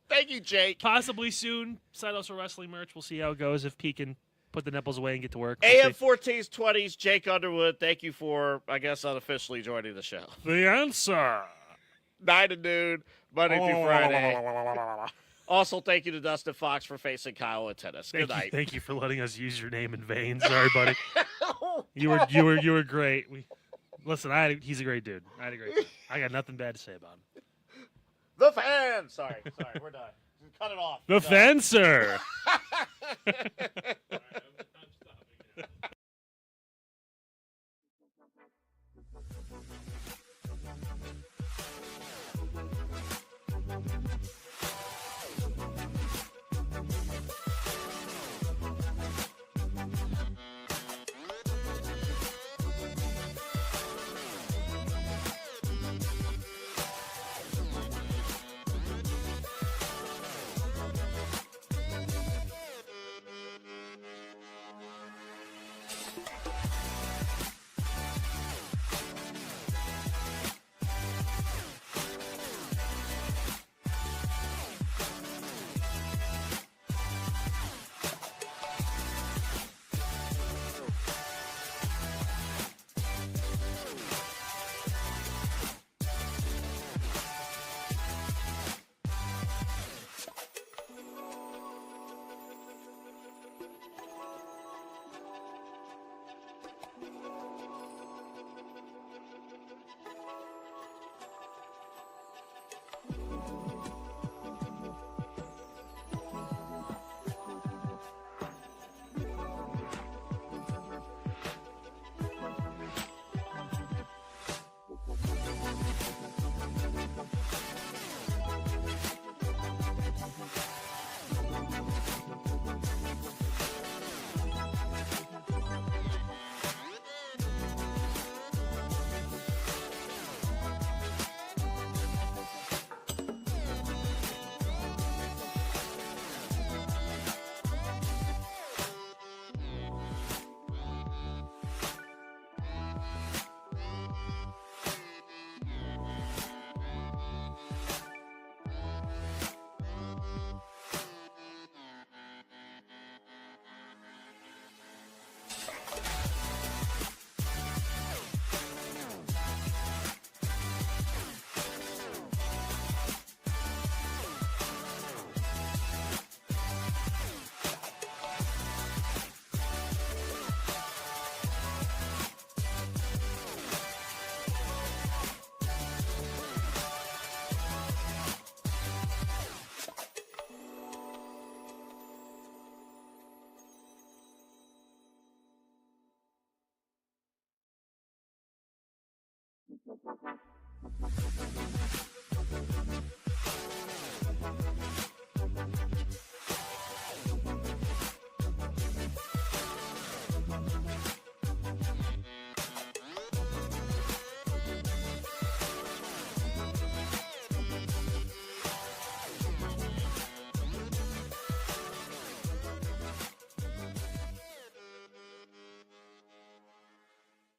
C: Thank you, Jake.
B: Possibly soon, Side Hustle Wrestling merch. We'll see how it goes if Pete can put the nipples away and get to work.
C: AM 14s, 20s, Jake Underwood, thank you for, I guess, unofficially joining the show.
B: The answer.
C: 9 to noon, Monday through Friday. Also, thank you to Dustin Fox for facing Kyle in tennis. Good night.
B: Thank you for letting us use your name in vain. Sorry, buddy. You were great. Listen, he's a great dude. I got nothing bad to say about him.
C: The fan. Sorry, we're done. Cut it off.
B: The fencer.